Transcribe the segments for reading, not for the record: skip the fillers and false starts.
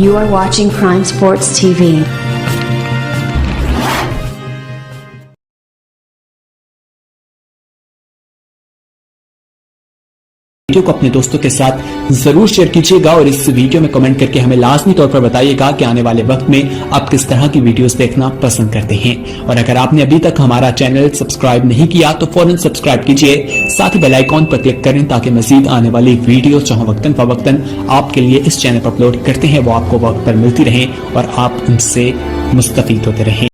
You are watching Prime Sports TV. Video को अपने दोस्तों के साथ जरूर शेयर कीजिएगा और इस वीडियो में कमेंट करके हमें लाजमी तौर पर बताइएगा कि आने वाले वक्त में आप किस तरह की वीडियोस देखना पसंद करते हैं। और अगर आपने अभी तक हमारा चैनल सब्सक्राइब नहीं किया तो फौरन सब्सक्राइब कीजिए, साथ ही बेल आइकॉन पर क्लिक करें ताकि मजीद आने वाली वीडियो जो वक्तन फवक्तन आपके लिए इस चैनल पर अपलोड करते हैं वो आपको वक्त पर मिलती रहे और आप उनसे मुस्तफीद होते रहें।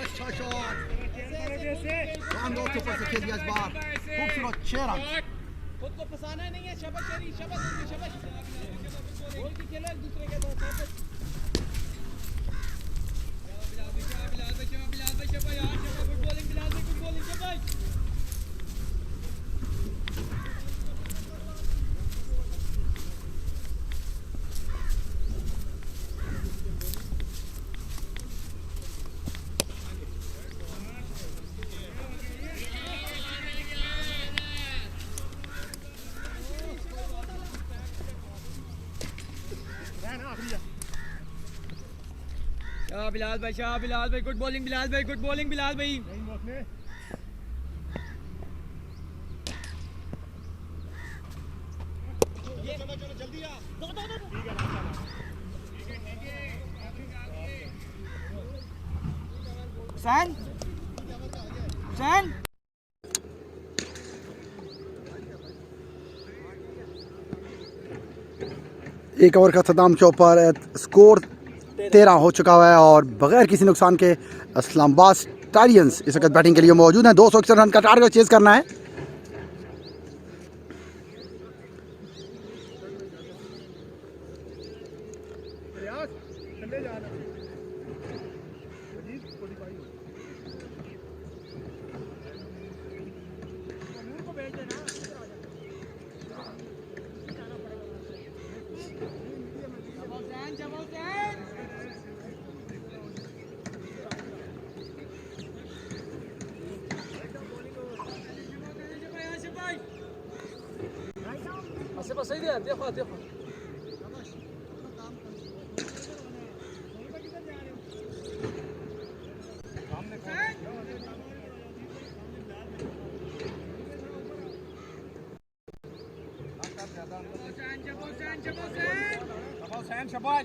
अच्छा शॉट कान दो ऊपर से खेल दिया इस बार खूबसूरत 6 रन खुद को फंसाना नहीं है। शबाश शेरी, शबाश शबाश गोल की खेलो एक दूसरे के साथ। बिलाल भाई शबाश यार, शबाश गुड बॉलिंग बिलाल भाई, गुड बॉलिंग शबाश। शाह बिलाल भाई गुड बॉलिंग बिलाल भाई, गुड बॉलिंग बिलाल भाई। हुसैन हुसैन एक ओवर का इख्तिताम के ऊपर स्कोर 13 हो चुका है और बगैर किसी नुकसान के इस्लामाबाद स्टालियंस इस वक्त बैटिंग के लिए मौजूद हैं। 261 रन का टारगेट चेज करना है। सही है, देखो देखो शबाश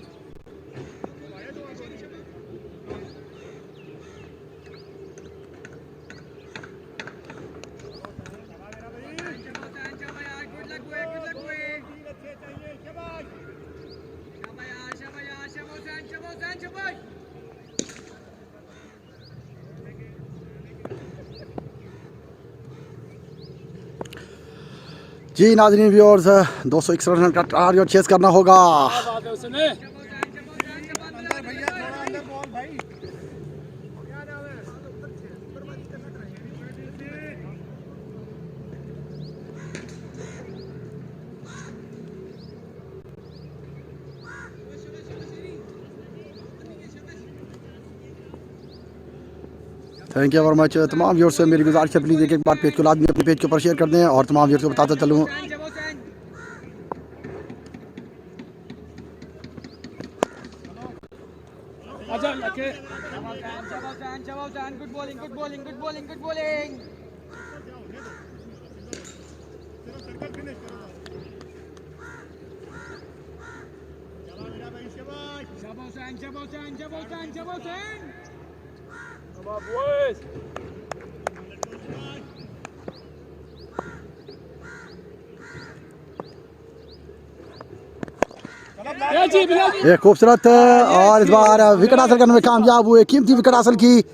जी नाज़रीन व्यूअर्स 261 रन का टारगेट चेज करना होगा। Thank you very much. तमाम व्यूअर्स से मेरी गुजारिश है प्लीज़ एक एक बार पेज को लाजमी अपने पेज के ऊपर शेयर कर दें और तमाम व्यूअर्स को बताता चलूँ good bowling good bowling good bowling good bowling. एक खूबसूरत और इस बार विकेट हासिल करने में कामयाब हुए, कीमती विकेट हासिल की।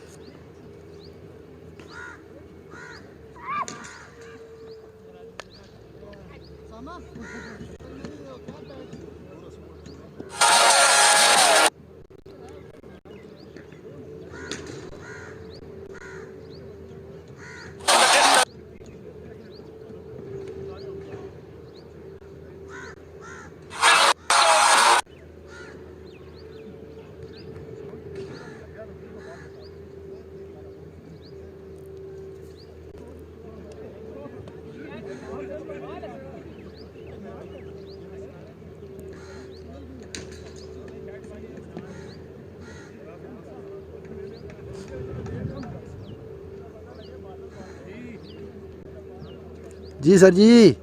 जी सर जी।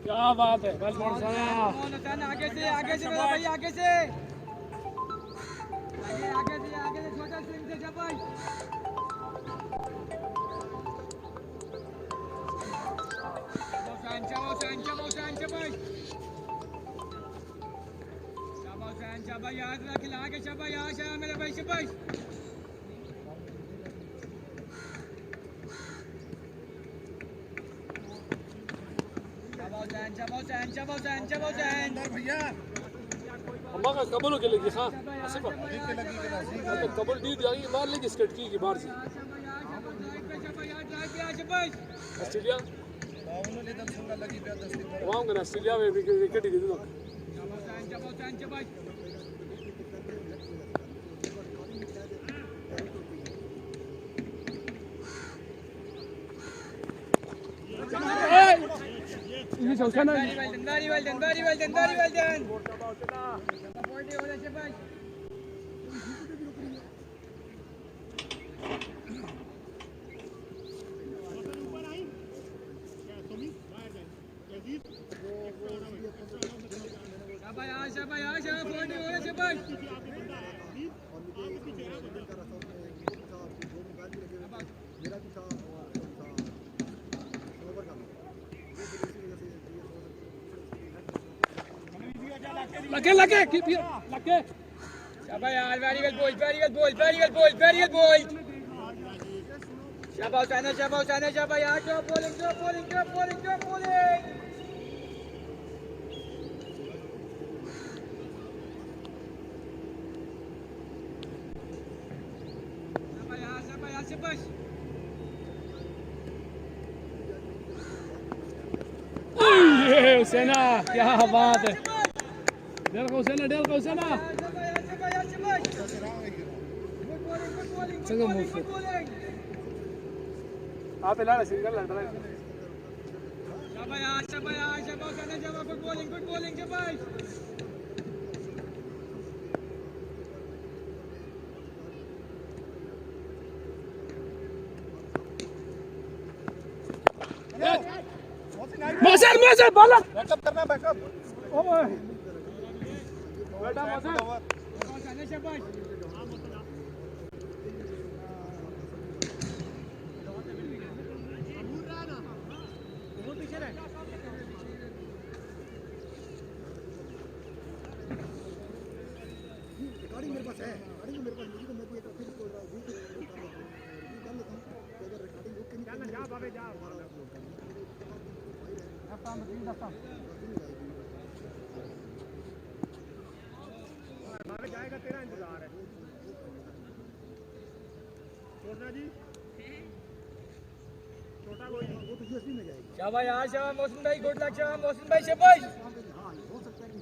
क्या बात है, बस आगे से भाई, आगे से छोटा स्विंग से भाई। शाबाश याद रख, आगे शाबाश मेरे भाई, शाबाश। भैया अम्मा का कबल के लगी हाँ आसिफ कबल दी जाएगी मार लेगी स्कट की बाहर से ऑस्ट्रेलिया वहाँ का ऑस्ट्रेलिया में विकेट ही दे दो लगे keep here लगे शाबाश यार, very well ball, very well ball, very well ball, very well ball। शाबाश आना, शाबाश आना, शाबाश यार, drop bowling, drop bowling, drop bowling, drop bowling। शाबाश यार, शाबाश यार, शाबाश। ये हुसैना क्या बात है डेल को हुसैना संग मूव आप लाना सिंगल लड़ रहा है शाबाश गुड बॉलिंग शाबाश। मौसम बॉलर बैकअप करना, बैकअप। ओए बेटा मौसम शाबाश। मेरे पास है, मेरे पास मुझे तो मैं भी एक फिर बोल रहा हूँ कर लेता हूँ अगर रिकॉर्डिंग बुक नहीं करना जा बाबे जा बाबे जाएगा, तेरा इंतजार है छोटा जी, छोटा कोई वो तो यूएसबी में जाएगा। शाबाश यार, शाबाश मौसम भाई, गुड लक शाबाश मौसम भाई, शाबाश। हाँ हो सकता है कि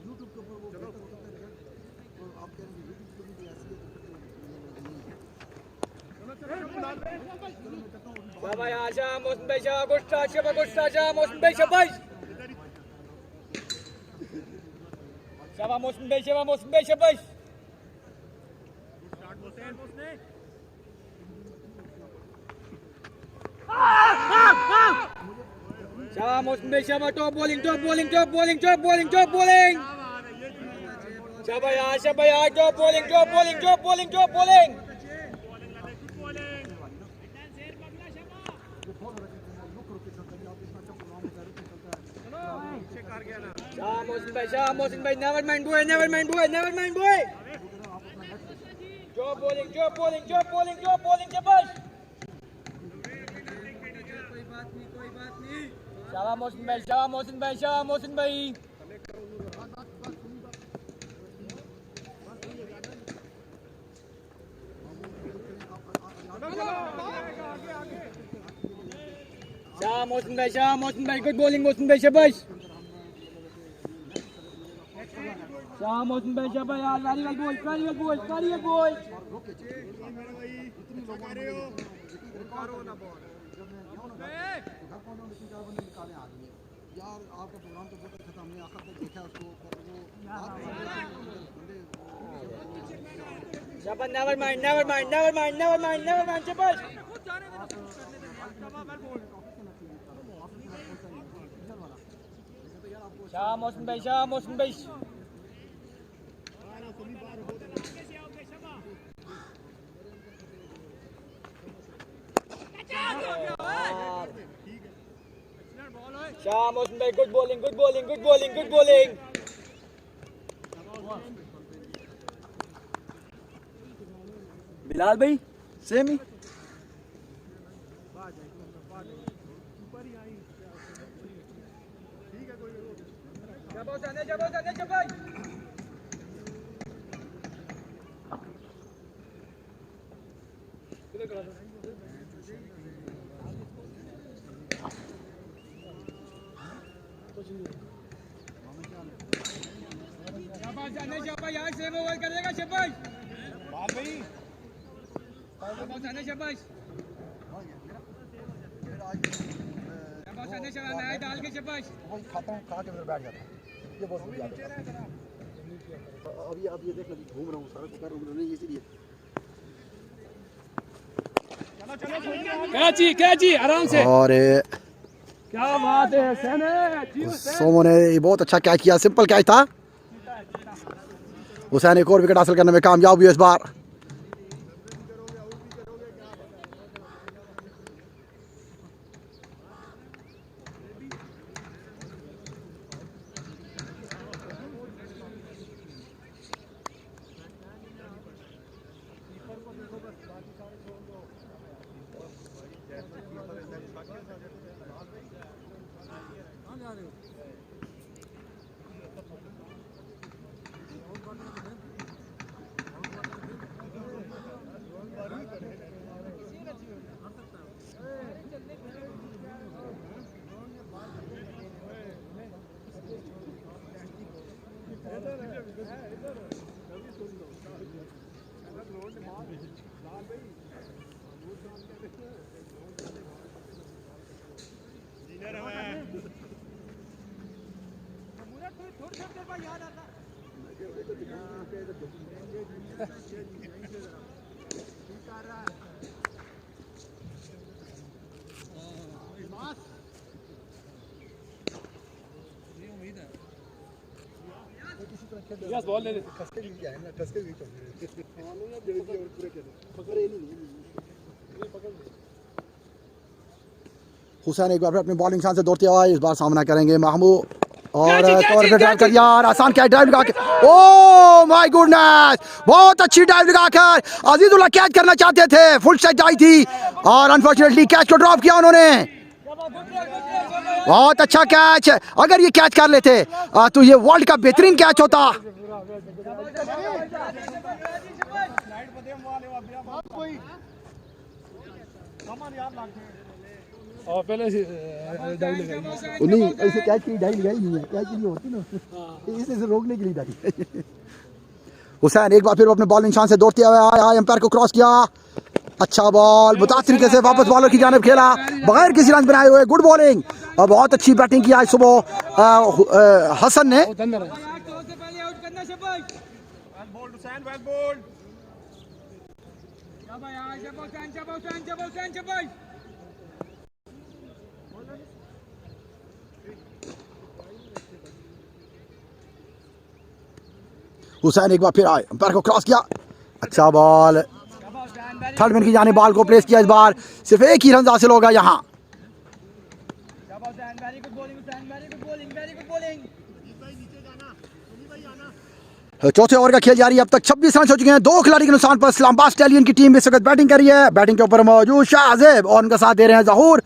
Şabay aşağı Muhsin Bey şabay koştu aşağı koştu aşağı Muhsin Bey şabay. Şabay Muhsin Bey şabay Muhsin Bey şabay. Şabay Muhsin Bey şabay top bowling top bowling top bowling top bowling top bowling. Şabay aşağı top bowling top bowling top bowling top bowling. Shah Mohsin Bhai, never mind boy, never mind boy, never mind boy. Job bowling, job bowling, job bowling, job bowling, shabash. Shah Mohsin Bhai, Shah Mohsin Bhai, Shah Mohsin Bhai. Shah Mohsin Bhai, good bowling, Mohsin Bhai, shabash. Shah Mohsin Bhai, shabash, very well bowled, very well bowled, very well bowled. Shabash, never mind, never mind, never mind, never mind, never mind, shabash. Shah Mohsin Bhai, Shah Mohsin Bhai. Shah Mohsin Bhai, good bowling, good bowling, good bowling, good bowling. Bilal भाई same ही शाबाश यार same over करेगा शाबाश भाई शाबाश शाबाश शाबाश नया डाल के शाबाश खाता हूँ खा के उधर बैठ जाता है ये बहुत बढ़िया अभी अब ये देख लो घूम रहा हूँ सारा कुछ कर रहा हूँ नहीं इसीलिए कैची आराम से और क्या बात है सोमो ने बहुत अच्छा कैच किया सिंपल कैच था हुसैन एक और विकेट हासिल करने में कामयाब हुई इस बार यस बॉल ले ले हुसैन एक बार फिर अपनी बॉलिंग शान से दौड़ते हुए इस बार सामना करेंगे महमूद और कवर पे ड्राइव कर दिया और आसान कैच ड्राइव लगा के ओह माय गुडनेस बहुत अच्छी ड्राइव लगाकर अजीजुल्लाह कैच करना चाहते थे फुल स्ट्राइक आई थी और अनफॉर्चुनेटली कैच को ड्रॉप किया उन्होंने बहुत अच्छा कैच अगर ये कैच कर लेते तो ये वर्ल्ड का बेहतरीन कैच होता और पहले नहीं ऐसे कैच की डाई लगाई नहीं है कैच की नहीं होती ना इसे रोकने के लिए डाली हुसैन एक बार फिर अपने बॉलिंग शान से दौड़ते हुए आया एम्पायर को क्रॉस किया अच्छा बॉल मुताज तरीके से वापस बॉलर की जानिब खेला बगैर किसी रन बनाए हुए। गुड बॉलिंग और बहुत अच्छी बैटिंग की आज सुबह हसन ने। से पहले आउट करना शाबाश शाबाश हुसैन एक बार फिर आए, अंपायर को क्रॉस किया। अच्छा बॉल थर्ड मैन की जाने बॉल को प्लेस किया। इस बार सिर्फ एक ही रन हासिल होगा यहाँ। चौथे ओवर का खेल जारी है। अब तक 26 रन हो चुके हैं 2 खिलाड़ी के नुकसान पर। इस्लामाबाद स्टैलियन की टीम इस वक्त बैटिंग कर रही है। बैटिंग के ऊपर मौजूद शाहजेब और उनका साथ दे रहे हैं जहूर।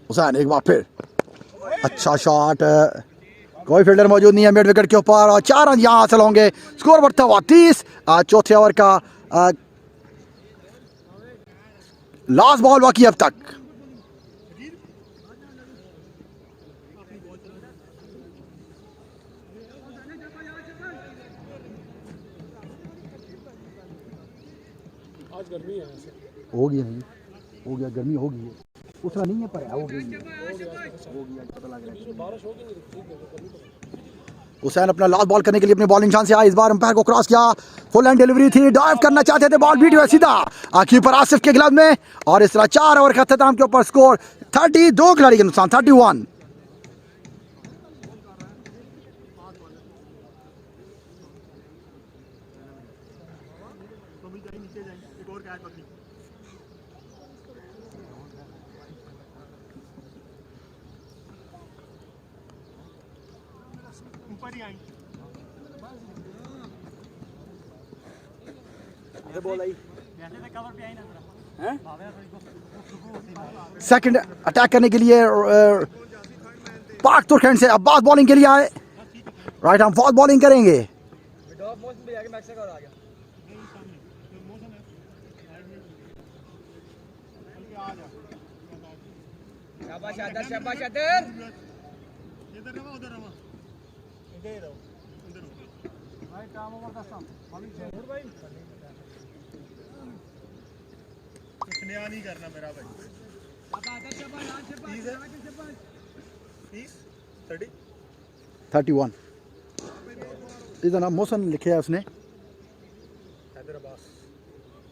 हुसैन एक बार फिर अच्छा शॉट, कोई फील्डर मौजूद नहीं है मिड विकेट के ऊपर और 4 रन यहाँ हासिल होंगे। स्कोर बढ़ता हुआ 30। चौथे ओवर का लास्ट बॉल बाकी अब तक। आज गर्मी है ऐसे। हो गया नहीं हो गया, गर्मी हो गई है उतना नहीं है पर हो गई है। बारिश होगी नहीं ठीक है गर्मी तो। हुसैन अपना लास्ट बॉल करने के लिए अपने बॉलिंग चांस से आए। इस बार अंपायर को क्रॉस किया, फुल एंड डिलीवरी थी, डाइव करना चाहते थे, बॉल बीट हुआ सीधा कीपर आसिफ के ग्लव में और इस तरह 4 ओवर का अख्ताम के ऊपर स्कोर 32 खिलाड़ी के नुकसान 31। सेकंड अटैक करने के लिए पाक तुर्कमेन से अब्बास बॉलिंग के लिए आए। राइट हम फास्ट बॉलिंग करेंगे। शाबाश आदर शाबाश आदर नहीं करना मेरा भाई 31 इधर नाम मोहसन लिखे है उसने।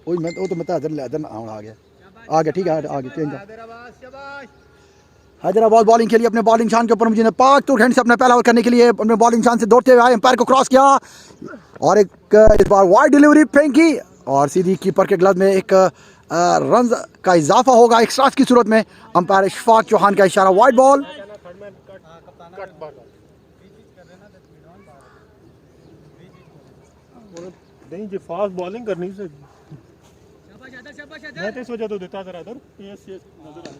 वही मैं वो तो मैं इधर आ गया ठीक है आ गया चेंज। हैदराबाद बॉलिंग के लिए अपने बॉलिंग शान के ऊपर मुझे पाक तुर्कमेन से अपना पहला ओवर करने के लिए अपने बॉलिंग शान से दौड़ते हुए आए। अंपायर को क्रॉस किया और एक इस बार वाइड डिलीवरी फेंकी और सीधी कीपर के ग्लव में एक रन का इजाफा होगा एक्स्ट्रास की सूरत में। अंपायर इशफाक चौहान का इशारा वाइड बॉल। नहीं जी फास्ट बॉलिंग करनी से मैं तो इस वजह तो देता जरा इधर यस नजर आ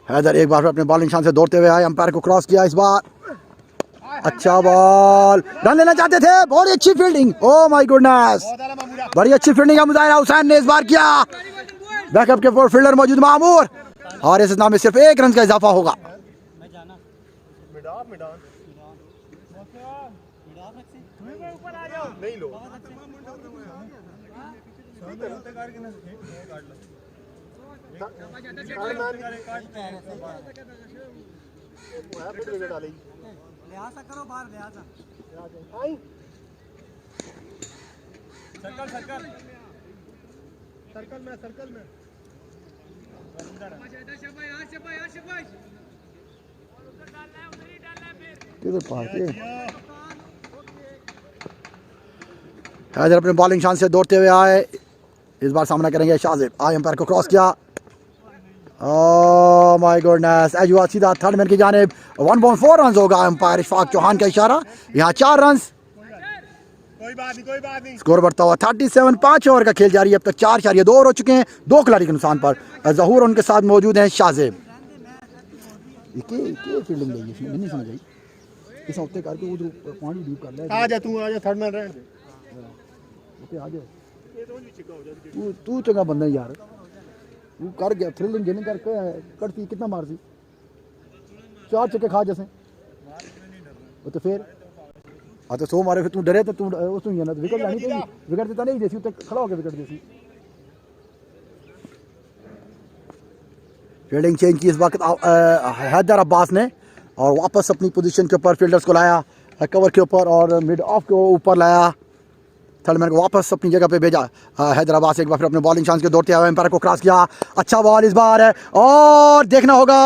हैदर एक बार अपने बॉलिंग शान से दौड़ते हुए आए। अंपायर को क्रॉस किया इस बार। अच्छा बॉल रन लेना चाहते थे, बहुत अच्छी फील्डिंग। ओह माय गुडनेस बड़ी अच्छी फील्डिंग का मुजाहिरा हुसैन ने इस बार किया। बैकअप के फोर फील्डर मौजूद मामूर और इस नाम में सिर्फ 1 रन का इजाफा होगा। सर्कल में हैदर अपने बॉलिंग शान से दौड़ते हुए आए। इस बार सामना करेंगे शाहजेब। आए अंपायर को क्रॉस किया। ओह माय गॉडनेस एज हुआ सीधा थर्ड मैन की जानिब 1.4 रन होगा। अंपायर इशफाक चौहान का इशारा। यहाँ 4 रन। कोई बात नहीं स्कोर बढ़ता हुआ 37। 5 ओवर का खेल जारी है। अब तक 4-4 ओवर हो चुके हैं 2 खिलाड़ी के नुकसान पर। जहूर उनके साथ मौजूद हैं शाहजेब। फील्डिंग नहीं इसमें समझ आई इस हफ्ते करके उधर पानी डीप कर ले। आ जा तू आ जा थर्ड मैन रहने दे। ओके आ जाओ ये तो नहीं चिका हो जाती तू चंगा बंदा है यार तू कर गया थ्रिलिंग गेमिंग करके करती कितना मारती 4 चक्के खा जैसे वो तो फिर हाँ तो 100 मारे फिर तू डरे तो तू उस ना तो विकेट लानी चाहिए विकेट देता नहीं जैसी खड़ा हो गया विकेट जैसी फील्डिंग चेंज की इस वक्त हैदर अब्बास ने और वापस अपनी पोजीशन के ऊपर फील्डर्स को लाया कवर के ऊपर और मिड ऑफ के ऊपर लाया थर्ड मैन को वापस अपनी जगह पे भेजा हैदर अब्बास एक बार फिर अपने बॉलिंग चांस के दौड़ते हुए एम्पायर को क्रॉस किया अच्छा बॉल इस बार है और देखना होगा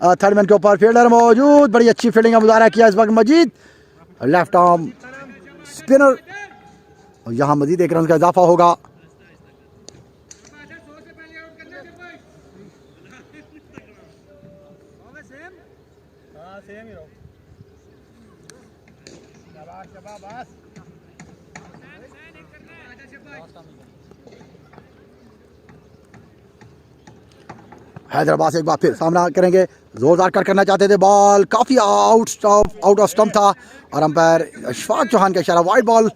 थर्ड मैन के ऊपर फील्डर मौजूद बड़ी अच्छी फील्डिंग का मुजाहरा किया इस वक्त मजीद लेफ्ट आर्म स्पिनर और यहाँ मजीद 1 रन का इजाफा होगा हाँ सेम ही रहो शाबाश शाबाश हैदराबाद से एक बार फिर सामना करेंगे जोरदार करना चाहते थे बॉल काफ़ी आउट ऑफ स्टंप था और अंपायर अशफाक चौहान का इशारा वाइड बॉल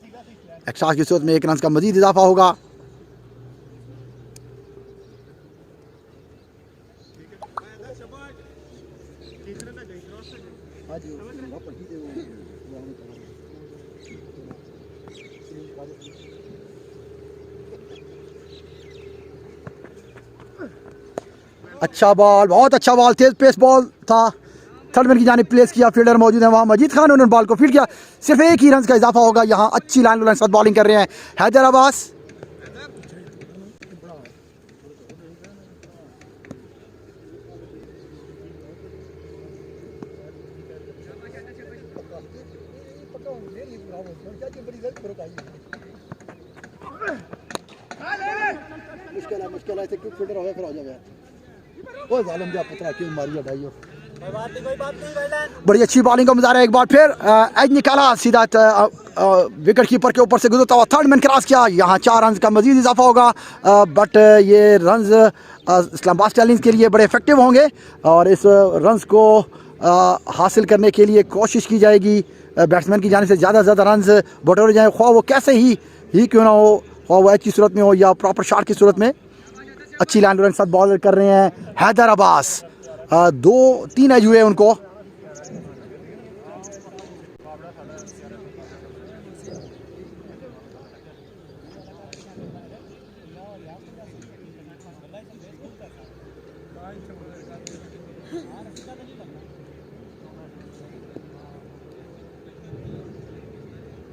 एक्स्ट्रा की सूरत में 1 रन का मजीद इजाफा होगा अच्छा बॉल बहुत अच्छा बॉल तेज पेस बॉल था थर्ड मैन की जानिब प्लेस किया फील्डर मौजूद है वहाँ मजीद खान उन्होंने बॉल को फील्ड किया सिर्फ 1 ही रन का इजाफा होगा यहाँ अच्छी लाइन के साथ बॉलिंग कर रहे हैं हैदर अब्बास मुश्किल है क्विक फील्डर हो गया फिर हो जाएगा ओ जालिम जा पुत्रा क्यों मारी हटाइयो बड़ी अच्छी बॉलिंग का मुजाहरा एक बार फिर एज निकाला सीधा विकेट कीपर के ऊपर से गुजरता हुआ थर्ड मैन क्रॉस किया यहाँ 4 रन का मजीद इजाफा होगा बट ये रन्स इस्लामाबाद स्टाइलिंग्स के लिए बड़े इफेक्टिव होंगे और इस रन्स को हासिल करने के लिए कोशिश की जाएगी बैट्समैन की जाने से ज़्यादा से ज़्यादा रन्स बटोरे जाएँ ख्वाह वो कैसे ही क्यों ना हो ख्वाह वो एज की सूरत में हो या प्रॉपर शॉट की सूरत में अच्छी लाइन के साथ बॉल कर रहे हैं हैदर अब्बास 2-3 एज हुए उनको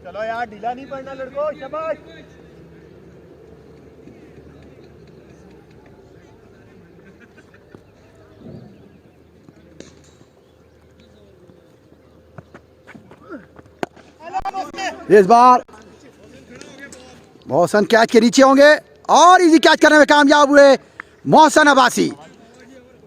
चलो यार ढीला नहीं पड़ना लड़को शाबाश इस बार मोहसन कैच के नीचे होंगे और इजी कैच करने में कामयाब हुए मोहसन अब्बासी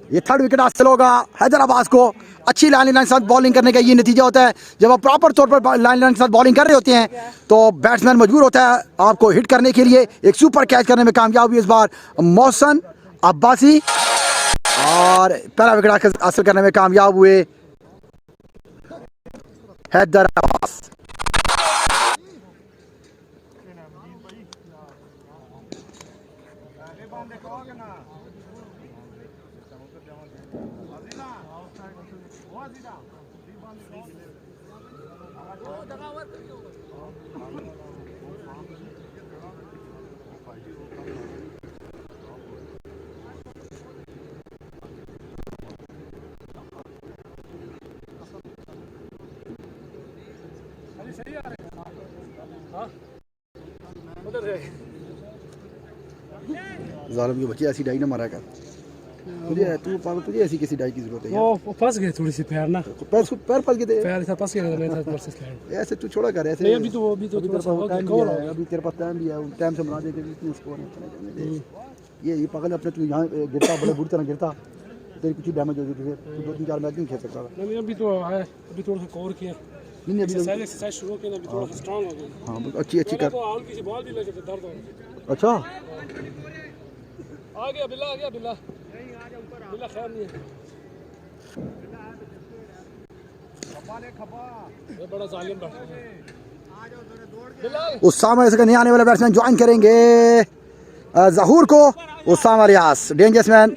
ये थर्ड विकेट हासिल होगा हैदर अब्बास को अच्छी लाइन के साथ बॉलिंग करने का ये नतीजा होता है जब आप प्रॉपर तौर पर लाइन के साथ बॉलिंग कर रहे होते हैं तो बैट्समैन मजबूर होता है आपको हिट करने के लिए एक सुपर कैच करने में कामयाब हुई इस बार मोहसन अब्बासी और पहला विकेट हासिल करने में कामयाब हुए हैदर अब्बास जालिम की बच्ची ऐसी डाई ना मारा कर तुझे ऐसी किसी डाई की जरूरत है वो फंस गए थोड़ी सी पैर ना पैर फंस गए थे पैर था फंस गया था मेरे साथ वर्सेस लैंड ऐसे तू छोड़ा कर ऐसे नहीं अभी तो थोड़ा सा टाइम कवर भी है अभी तेरे पास टाइम भी है टाइम से बना दे के इतने स्कोर नहीं ये पागल अपने तू यहाँ गिरता बड़े बुरी तरह गिरता तेरी कुछ डैमेज हो जाती फिर तू 2-3-4 मैच नहीं खेल सकता नहीं अभी तो है अभी थोड़ा सा कवर किया नहीं अभी एक्सरसाइज शुरू किया अभी थोड़ा सा स्ट्रांग हो गया हाँ अच्छी कर तो हल्की सी बॉल भी लगे तो दर्द हो अच्छा आ गया बिल्ला बिल्ला खैर नहीं है ये बड़ा जालिम बैठा है उसामा से नहीं आने वाले बैट्समैन ज्वाइन करेंगे जहूर को। उसामा रियाज डेंजरस मैन।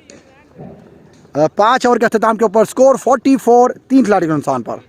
5 ओवर के अख्ताम के ऊपर स्कोर 44, 3 खिलाड़ी के नुकसान पर।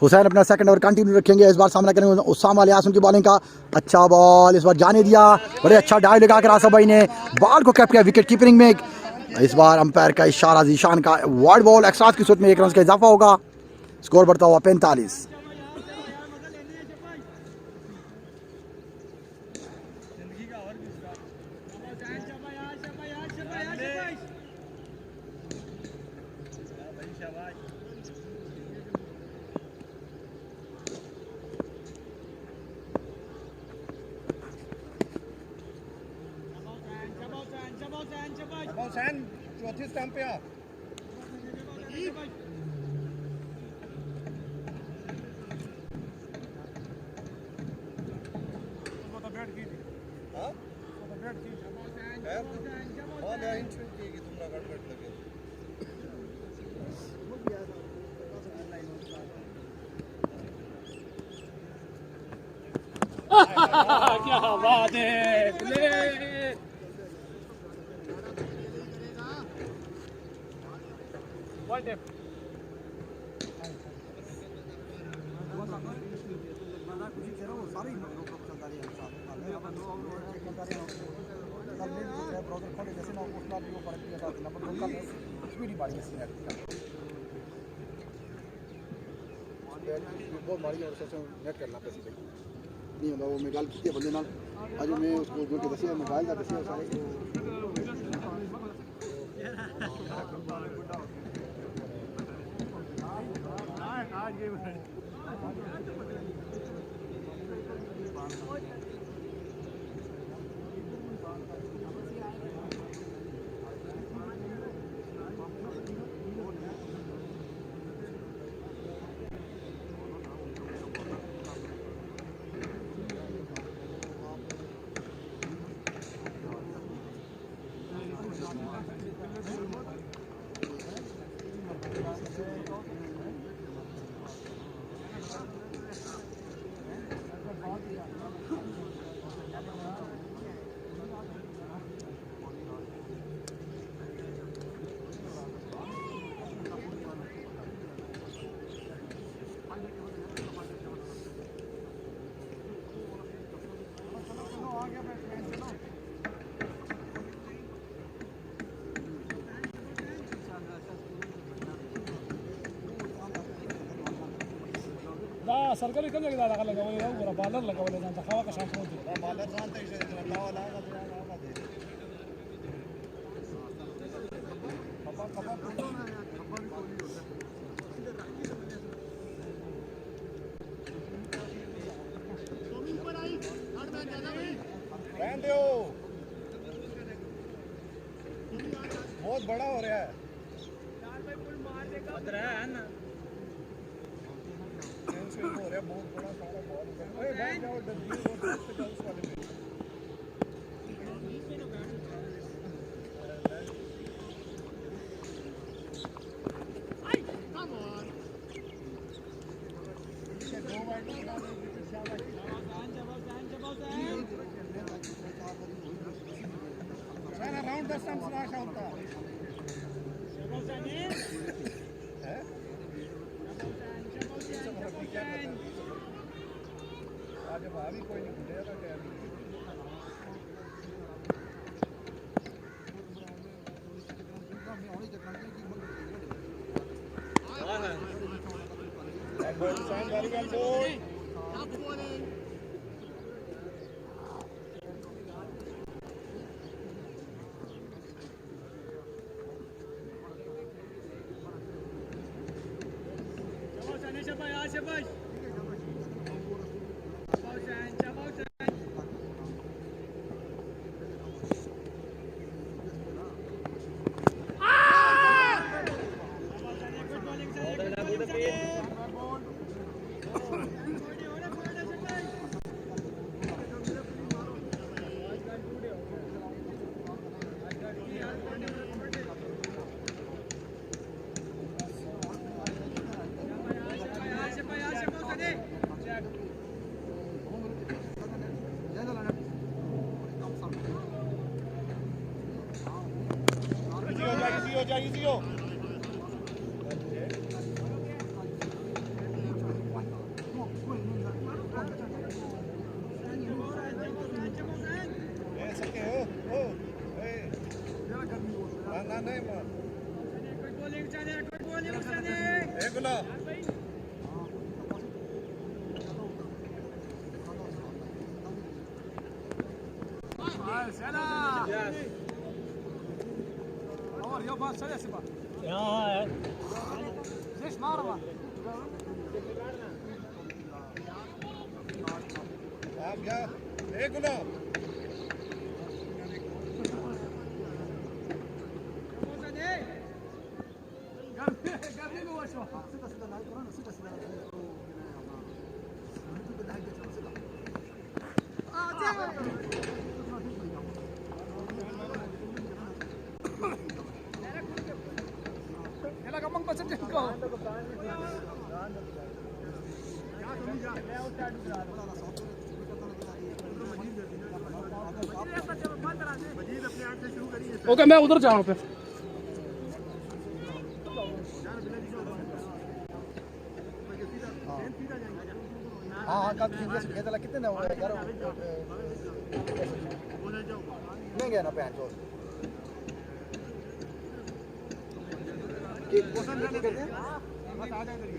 हुसैन अपना सेकंड ओवर कंटिन्यू रखेंगे। इस बार सामना करेंगे उसामा अलियास, उनकी बॉलिंग का अच्छा बॉल इस बार जाने दिया। बड़े अच्छा डाइव लगाकर आसफ भाई ने बॉल को कैप किया विकेट कीपिंग में। इस बार अंपायर का इशारा जीशान का वाइड बॉल एक्स्ट्रा की सूरत में 1 रन का इजाफा होगा। स्कोर बढ़ता हुआ 45। हुसैन चौथी स्टंप पे आ। क्या बात है प्ले। नेट करना नहीं होता वो मैं गल की बंदे नाल आज मैं उसको जो के दसिया मोबाइल का दसिया सारे सरकारी कम लगा लगा वाले बालर लगा वाले ना खावा का शांत होते बालर जानते हैं इसे लगा वाला बहुत बड़ा हो रहा है। हो रहा है बहुत बड़ा सारा बॉल। अरे बैठ जाओ डब्ल्यू वो पे जाओ उस वाले में। Around the stumps rush out there. आज भाभी कोई नहीं खुलेगा क्या बचा इजी हो सके हो ना नहीं मार एक गुना गया एक गुना ओके मैं उधर जाऊँ पे हाँ कल सीरियस ये तो कितने हो गए यार नहीं गया ना पैन चोर एक क्वेश्चन करते हैं बस आ जाए इधर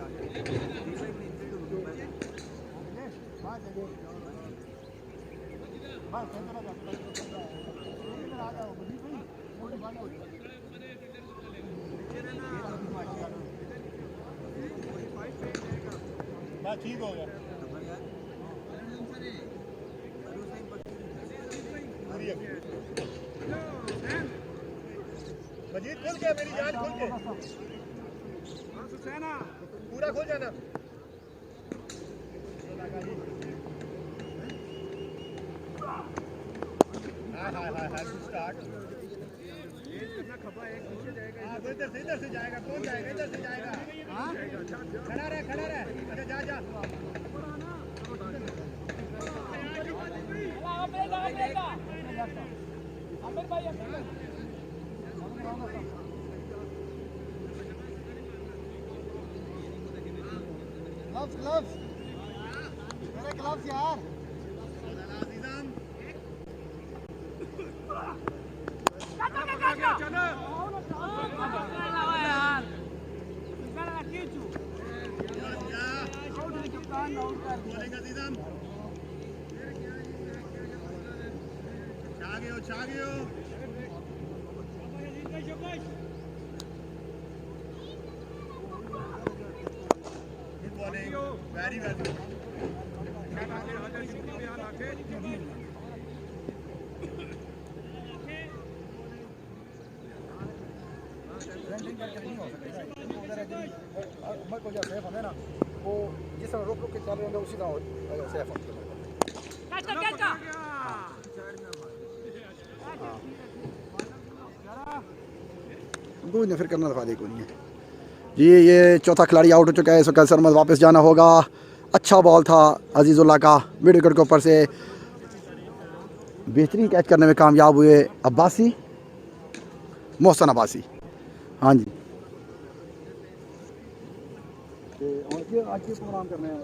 बस ठीक हो गया मजीद खुल गया मेरी जान खुल के पूरा खुल जाना हाय स्टार्ट इधर से जाएगा कौन जाएगा इधर से जाएगा खड़ा रहे अरे जा ग्लव्स मेरे ग्लव्स यार छा गयो गुड मॉर्निंग वेरी को जो सेफ है ना वो जिस तरह रुक के चल रहे होंगे उसी तरह सेफ होंगे कोई नहीं फिर करना दफा दे कोई नहीं है जी। ये चौथा खिलाड़ी आउट हो चुका है, इस वक्त सरमद वापस जाना होगा। अच्छा बॉल था अजीज़ुल्लाह का, मिड विकेट के ऊपर से बेहतरीन कैच करने में कामयाब हुए अब्बासी, मोहसन अब्बासी। हाँ जी आज के प्रोग्राम करने हैं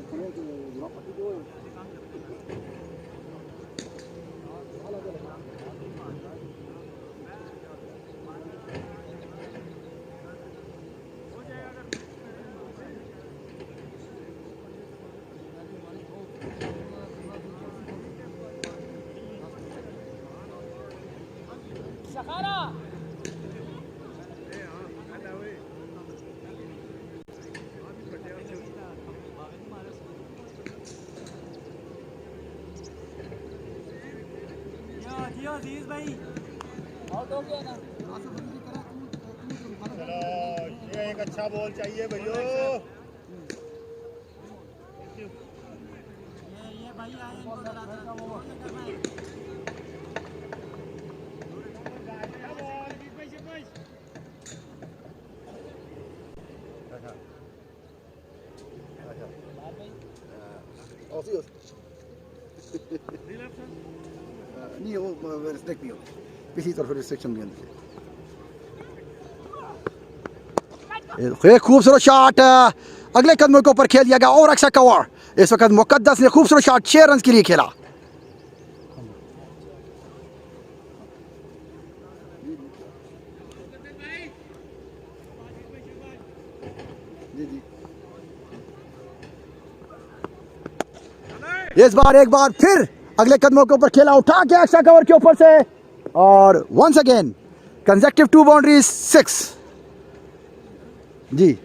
चलो ये एक अच्छा बॉल चाहिए भैया। नहीं वो रिस्ट्रिक्ट नहीं होती किसी तरफ रिस्ट्रिक्शन नहीं होती। एक खूबसूरत शॉट अगले कदमों के ऊपर खेल दिया गया और अच्छा कवर। इस वक्त मुकद्दस ने खूबसूरत शॉट 6 रन के लिए खेला। इस बार एक बार फिर अगले कदमों के ऊपर खेला, उठा के अच्छा कवर के ऊपर से और वंस अगेन कंसेक्टिव 2 बाउंड्रीज 6 जी।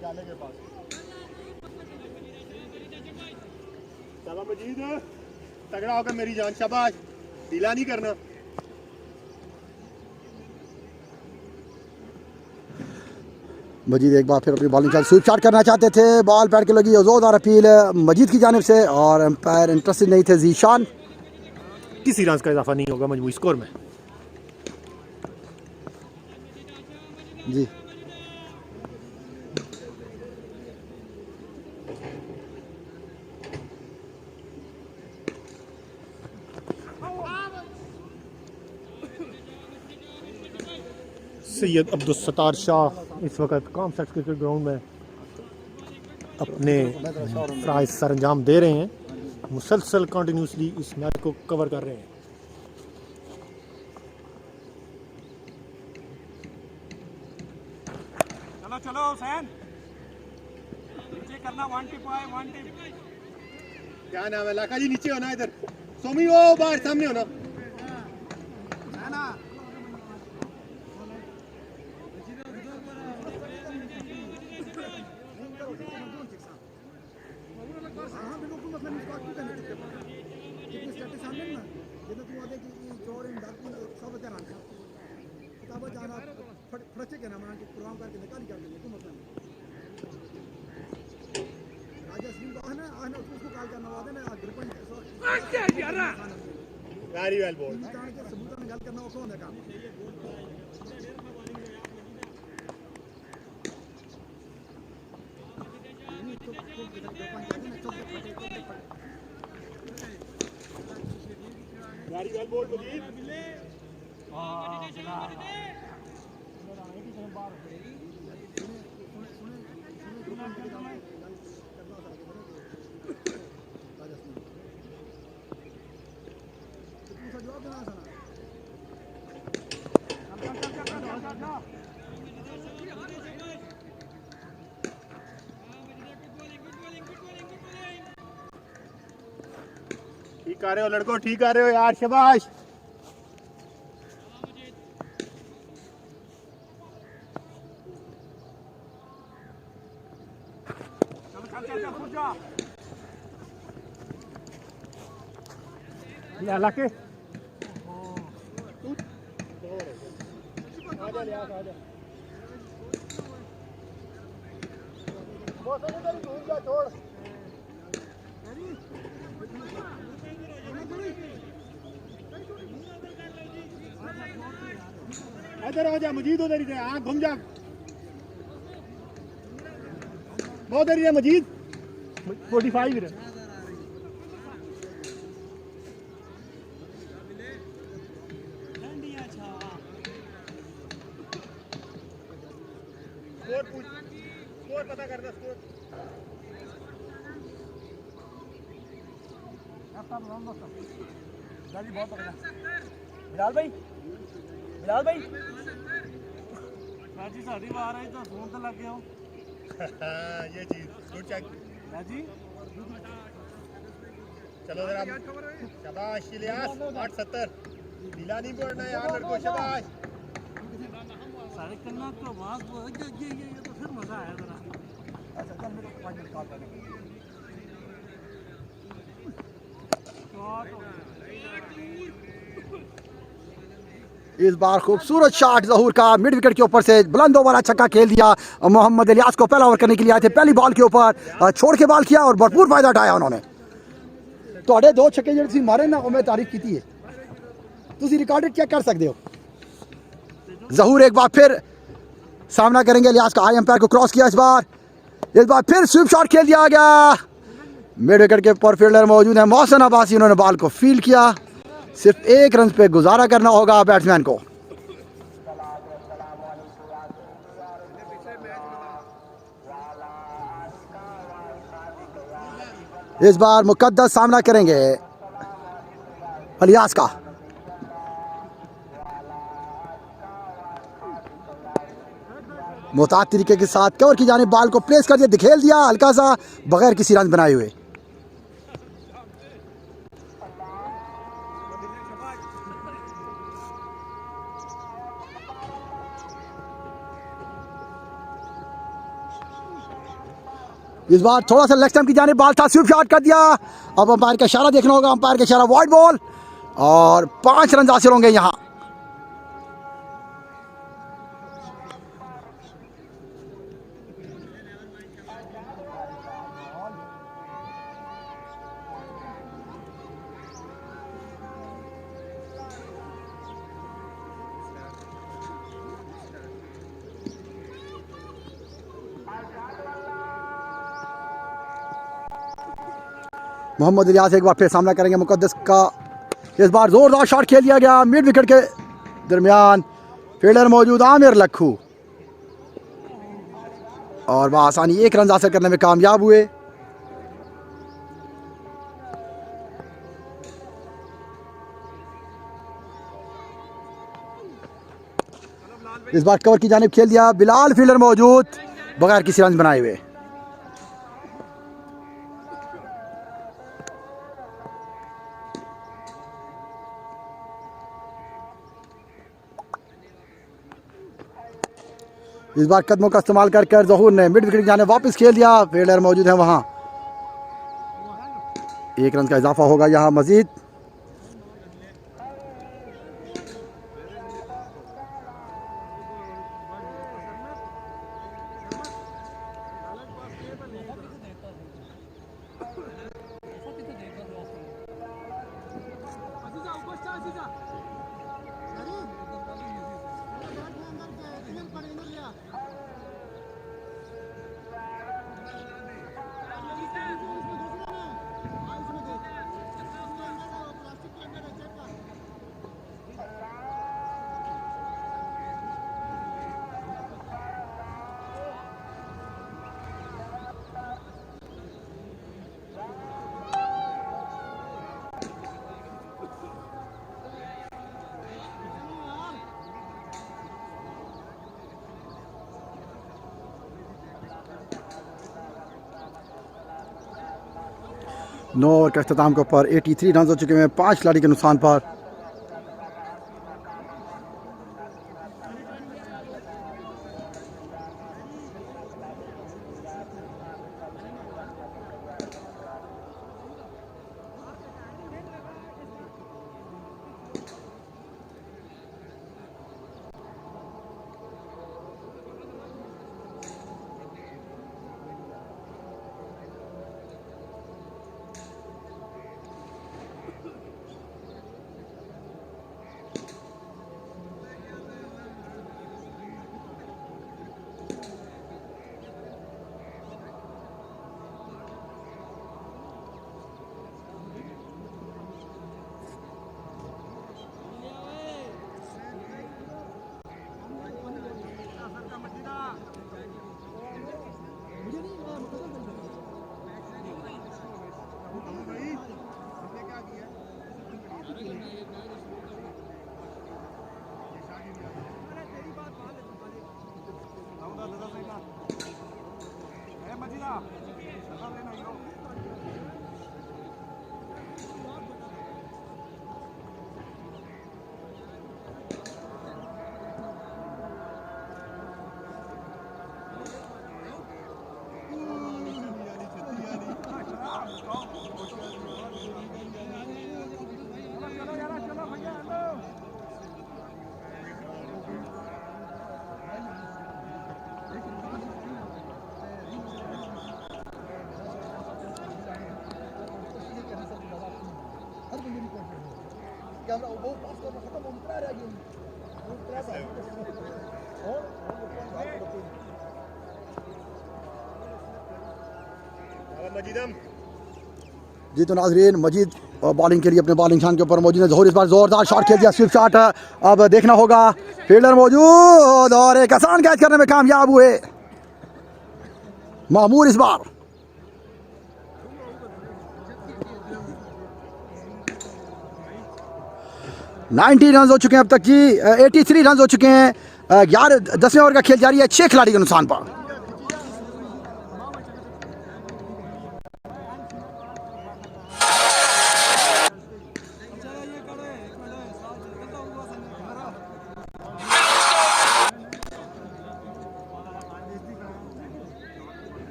जाले के पास चलो मजीद, तगड़ा होकर मेरी जान, शाबाश, ढीला नहीं करना। मजीद एक बार फिर अपनी बॉलिंग चाल स्वीप शॉट करना चाहते थे, बॉल पैड के लगी जोरदार अपील मजीद की जानिब से और एम्पायर इंटरेस्टेड नहीं थे जीशान। किसी रन का इजाफा नहीं होगा मजमूई स्कोर में जी। सैयद अब्दुल सत्तार शाह इस वक्त कॉम्प्लेक्स क्रिकेट ग्राउंड में अपने फ़राइज़ सर अंजाम दे रहे हैं, मुसलसल कंटिन्यूसली इस मैच को कवर कर रहे हैं। चलो चलो हुसैन, नीचे करना, 1 टिप आए, 1 टिप। क्या नाम है? लाखा जी नीचे होना, इधर सोमी वो बाहर सामने होना। Very well bowled. Very well bowled Majid. ठीक आ रहे हो लड़कों, ठीक आ रहे हो यार, शाबाश। ये लाके आजा ले आजा। मौसम उधर ही घूम जा, छोड़। इधर आ जा मजीद, उधर ही जा, हाँ घूम जा। बहुत उधर ही है मजीद, 45 इधर। स्कोर पूछ, स्कोर पता करना, स्कोर। बहुत पकड़ा बिलाल भाई, बिलाल भाई राजी साड़ी बाहर आई तो फोन तो लग गया हो। ये चीज गुड चेक राजी। चलो जरा, शाबाश इलियास, 8-70 ढीला नहीं पड़ना यार लड़को, शाबाश। सारे करना तो आवाज ये तो फिर मजा आया जरा। इस बार खूबसूरत शॉट जहूर का मिड विकेट के ऊपर से बुलंदों वाला छक्का खेल दिया। मोहम्मद इलियास को पहला ओवर करने के लिए आए थे, पहली बॉल के ऊपर छोड़ के बॉल किया और भरपूर फायदा उठाया उन्होंने। ਤੁਹਾਡੇ दो छक्के ਜਿਹੜੇ ਤੁਸੀਂ मारे ना मैं तारीफ की है, तुम रिकॉर्डेड चेक कर सकते हो। जहूर एक बार फिर सामना करेंगे इलियास का, हाई अंपायर को क्रॉस किया। इस बार फिर स्वीप शॉट खेल दिया गया। मिड विकेट के ऊपर फील्डर मौजूद है मोहसिन अब्बासी, उन्होंने बॉल को फील्ड किया। सिर्फ एक रन पे गुजारा करना होगा बैट्समैन को। इस बार मुकद्दस सामना करेंगे इलियास का। मुताद तरीके के साथ कवर की जाने बॉल को प्लेस कर दिया, दिखेल दिया हल्का सा बगैर किसी रन बनाए हुए। इस बार थोड़ा सा लेग स्टंप की जाने बॉल था, स्वीप शॉट कर दिया। अब अंपायर का इशारा देखना होगा, अंपायर का इशारा वाइड बॉल और 5 रन हासिल होंगे यहां। मोहम्मद इलियास एक बार फिर सामना करेंगे मुकद्दस का। इस बार जोरदार शॉट खेल दिया गया मिड विकेट के दरमियान। फील्डर मौजूद आमिर लखू और आसानी 1 रन हासिल करने में कामयाब हुए। इस बार कवर की जानिब खेल दिया बिलाल, फील्डर मौजूद बगैर किसी रन बनाए हुए। इस बार कदमों का इस्तेमाल कर जहूर ने मिड विकेट जाने वापस खेल दिया। फील्डर मौजूद है वहां, 1 रन का इजाफा होगा यहां मजीद। नौ ओवर के अख्ताम के ऊपर 83 रन हो चुके हैं 5 खिलाड़ी के नुकसान पर। जी तो नाजरीन मजीद बॉलिंग के लिए अपने बॉलिंग शान के ऊपर मौजूद है। जहूर इस बार जोरदार शॉट खेल दिया, स्विप शॉट। अब देखना होगा, फील्डर मौजूद और एक आसान कैच करने में कामयाब हुए मामूर इस बार। नाइनटी रन हो चुके हैं अब तक जी, 83 रन हो चुके हैं। 10वें ओवर का खेल जारी है 6 खिलाड़ी के नुकसान पर।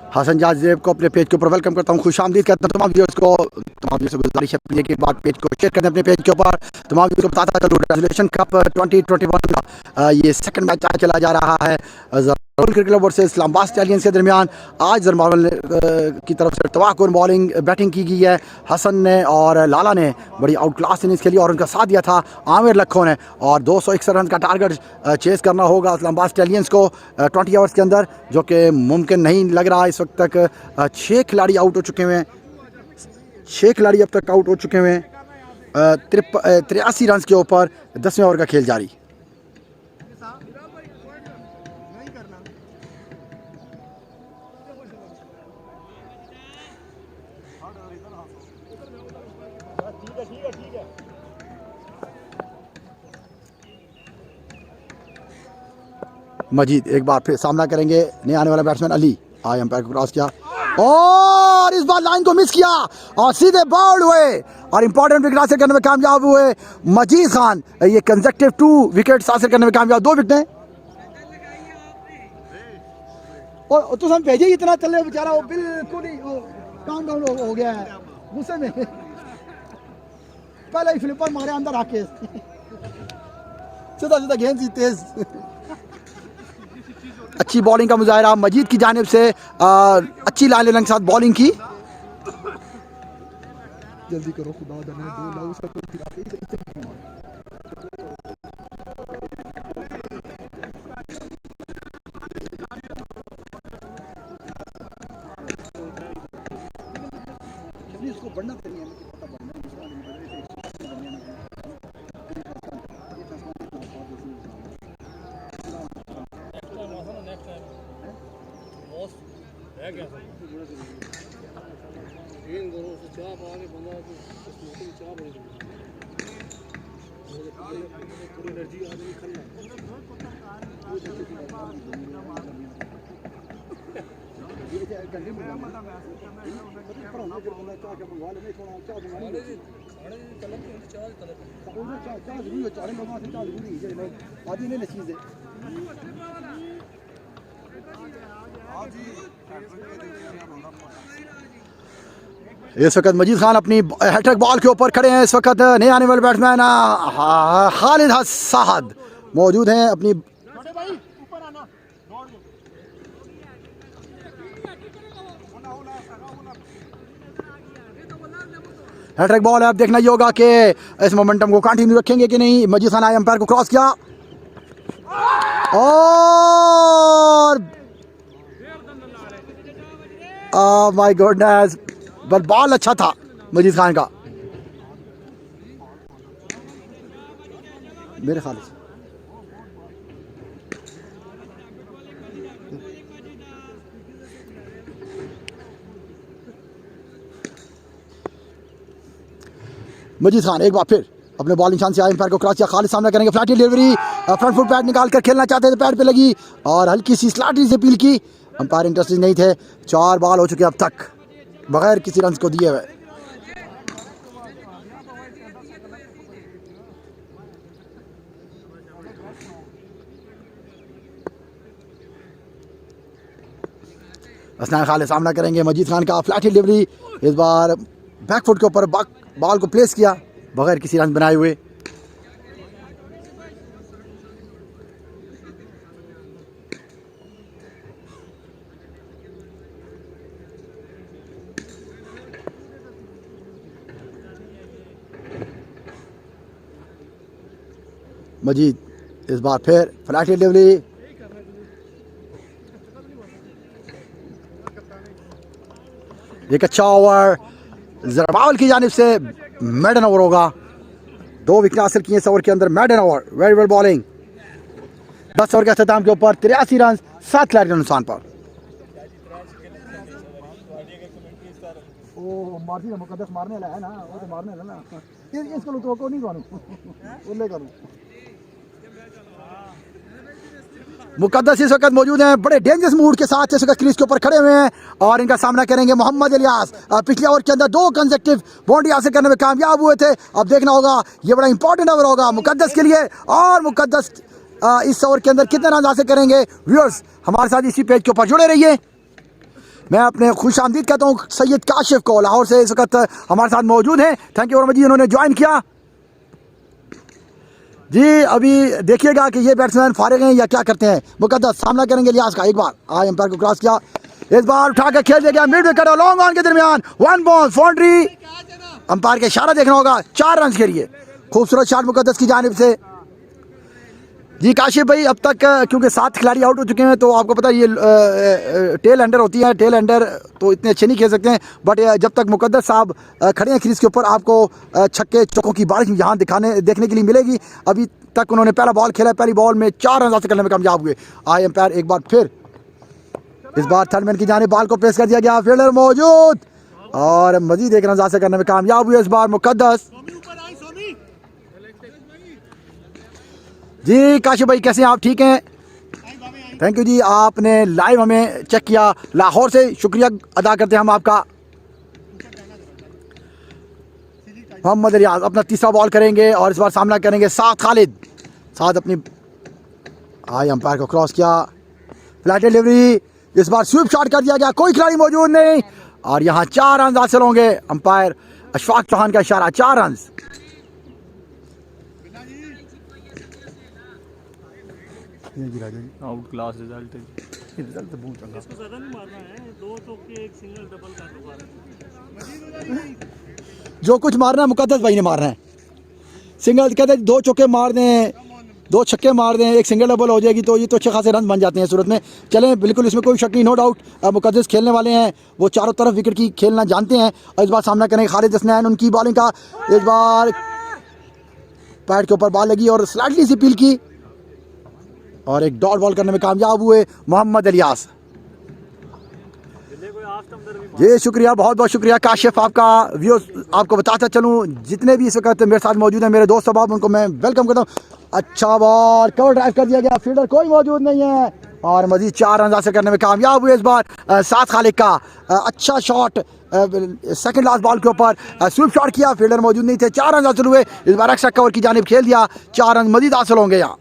हसन जाजेब को अपने पेज के ऊपर वेलकम करता हूँ, खुश आमदीद करता हूँ तमाम व्यूअर्स को। तमाम व्यूअर्स से गुजारिश है प्ले के बाद पेज को शेयर करें अपने पेज के ऊपर। तमाम व्यूअर्स को बताता चलूँ रेजुलेशन कप 2021 का ये सेकंड मैच चला जा रहा है Jarmawal cricket club versus Islamabad stallions के दरमियान। आज जरमावल की तरफ से तवाकुर बॉलिंग बैटिंग की गई है। हसन ने और लाला ने बड़ी आउट क्लास इनिंग्स खेली और उनका साथ दिया था आमिर लखों ने। और 261 रन का टारगेट चेस करना होगा इस्लामाबाद स्टैलियंस को 20 ओवर्स के अंदर, जो कि मुमकिन नहीं लग रहा इस वक्त तक। 6 खिलाड़ी आउट हो चुके हुए हैं, 6 खिलाड़ी अब तक आउट हो चुके हुए हैं। 83 रन के ऊपर 10वें ओवर का खेल जारी। मजीद एक बार फिर सामना करेंगे, नए आने वाला बैट्समैन अली। आई एम्पायर को क्रॉस किया और इस बार लाइन को मिस किया और सीधे बाउंड हुए और इंपॉर्टेंट विकेट हासिल करने में कामयाब हुए मजीद खान। ये कंसेक्टिव 2 विकेट हासिल करने में कामयाब, 2 विकेटें। और तो हम भेजे इतना चले बेचारा, वो बिल्कुल ही काम डाउन हो गया है गुस्से में, पहले ही फ्लिपर मारे अंदर आके सीधा सीधा गेंद जी तेज। अच्छी बॉलिंग का मुजाहरा मजीद की जानिब से, अच्छी लाइन लेने के साथ बॉलिंग की। जल्दी करो खुदा इसको बढ़ना चाहिए। इन दोनों से चाह पानी बंदा तो इसमें चाह बड़ी थोड़ी एनर्जी आ गई खलना। इस वक्त मजीद खान अपनी हैट्रिक बॉल के ऊपर खड़े हैं। इस वक्त नए आने वाले बैट्समैन खालिद साहद मौजूद हैं अपनी। हैट्रिक बॉल है, अब देखना ये होगा कि इस मोमेंटम को कंटिन्यू रखेंगे कि नहीं। मजीद खान आए एम्पायर को क्रॉस किया और माय गॉडनेस, पर बॉल अच्छा था मजीद खान का मेरे ख्याल से। मजीद खान एक बार फिर अपने बॉलिंग शान से आए एम्पायर को क्रॉस किया। खालिद सामना करेंगे, flat delivery, front foot pad निकाल कर खेलना चाहते थे, पैड पे लगी और हल्की सी स्लाइटली से अपील की। अंपायर इंटरेस्टेड नहीं थे। 4 बॉल हो चुके अब तक बगैर किसी रन को दिए हुए। हसनैन खालिद सामना करेंगे मजीद खान का, फ्लैट डिलीवरी, इस बार बैक फुट के ऊपर बॉल को प्लेस किया बगैर किसी रन बनाए हुए। मजीद इस बार फिर फ्लैट डिलीवरी, एक अच्छा ओवर जरबावल की जानिब से, मेडन ओवर होगा। 2 विकेट हासिल किए इस ओवर के अंदर, maiden over, very well bowling. 10 over के अख्ताम के ऊपर 83 रन 7 खिलाड़ी के नुकसान पर। मुकद्दस मारने वाला है ना, वो तो मारने वाला ना, इसको तो को नहीं करूं उल्ले करूं। मुकद्दस इस वक्त मौजूद हैं बड़े डेंजरस मूड के साथ, इस वक्त क्रीज के ऊपर खड़े हुए हैं और इनका सामना करेंगे मोहम्मद इलियास। पिछले ओवर के अंदर 2 कंसेक्टिव बाउंड्री हासिल करने में कामयाब हुए थे। अब देखना होगा, ये बड़ा इंपॉर्टेंट ओवर होगा मुकद्दस के लिए, और मुकद्दस इस ओवर के अंदर कितने रन हासिल करेंगे। व्यूअर्स हमारे साथ इसी पेज के ऊपर जुड़े रहिए। मैं अपने खुश आमदीद कहता हूँ सैयद काशिफ को, लाहौर से इस वक्त हमारे साथ मौजूद हैं। थैंक यू वेरी मच जी, उन्होंने ज्वाइन किया जी। अभी देखिएगा कि ये बैट्समैन फारिग हैं या क्या करते हैं। मुकद्दस सामना करेंगे इलियास का, एक बार आज एम्पायर को क्रॉस किया, इस बार उठाकर खेल दिया गया मिड विकेट और लॉन्ग ऑन के दरमियान 1 बॉल बाउंड्री। अंपायर के इशारा देखना होगा, 4 रन के लिए खूबसूरत शॉट मुकद्दस की जानिब से। जी काशिफ भाई, अब तक क्योंकि 7 खिलाड़ी आउट हो चुके हैं तो आपको पता है ये टेल एंडर होती है, टेल एंडर तो इतने अच्छे नहीं खेल सकते हैं, बट जब तक मुकद्दस साहब खड़े हैं क्रीज के ऊपर आपको छक्के चौकों की बारिश यहाँ देखने के लिए मिलेगी। अभी तक उन्होंने पहला बॉल खेला, पहली बॉल में 4 रन हासिल करने में कामयाब हुए। आई एम्पायर एक बार फिर इस बार थर्डमैन की जानिब बॉल को पेश कर दिया गया, फील्डर मौजूद और मजीद 1 रन हासिल करने में कामयाब हुए इस बार मुकद्दस। जी काशिफ भाई कैसे हैं आप, ठीक हैं? थैंक यू जी, आपने लाइव हमें चेक किया, लाहौर से शुक्रिया अदा करते हैं हम आपका। मोहम्मद इलियास अपना तीसरा बॉल करेंगे और इस बार सामना करेंगे साद खालिद। साद अपनी आई एम्पायर को क्रॉस किया, फ्लैट डिलीवरी, इस बार स्वीप शॉट कर दिया गया, कोई खिलाड़ी मौजूद नहीं और यहाँ 4 रन हासिल होंगे। अंपायर अशफाक चौहान का इशारा, 4 रन। आउट क्लास रिजल्ट है। रिजल्ट तो बहुत चंगा, इसको ज़्यादा नहीं मारना है, 2 चौके 1 सिंगल डबल का जो कुछ मारना है मुकद्दस भाई ने मारना है। सिंगल कहते हैं 2 चौके मार दें, 2 छक्के मार दें, 1 सिंगल डबल हो जाएगी तो ये तो अच्छे खासे रन बन जाते हैं सूरत में। चलें, बिल्कुल इसमें कोई शक नहीं, नो डाउट मुकद्दस खेलने वाले हैं, वो चारों तरफ विकेट की खेलना जानते हैं। और इस बार सामना करेंगे खालिद हसनैन, उनकी बॉलिंग का। इस बार पैड के ऊपर बॉल लगी और स्लाइटली सी पील की और एक डॉट बॉल करने में कामयाब हुए मोहम्मद इलियास। जी शुक्रिया, बहुत बहुत शुक्रिया काशिफ आपका। व्यूअर्स आपको बताता चलूँ, जितने भी इस वक्त मेरे साथ मौजूद हैं, मेरे दोस्त अहबाब, उनको मैं वेलकम करता हूँ। अच्छा बॉल, कवर ड्राइव कर दिया गया, फील्डर कोई मौजूद नहीं है और मजीद 4 रन हासिल करने में कामयाब हुए इस बार साद खालिद का। अच्छा शॉट, सेकंड लास्ट बॉल के ऊपर स्वीप शॉट किया, फील्डर मौजूद नहीं थे, 4 रन हासिल हुए। इस बार एक्स्ट्रा कवर की जानिब खेल दिया, 4 रन मजीद हासिल होंगे। यहाँ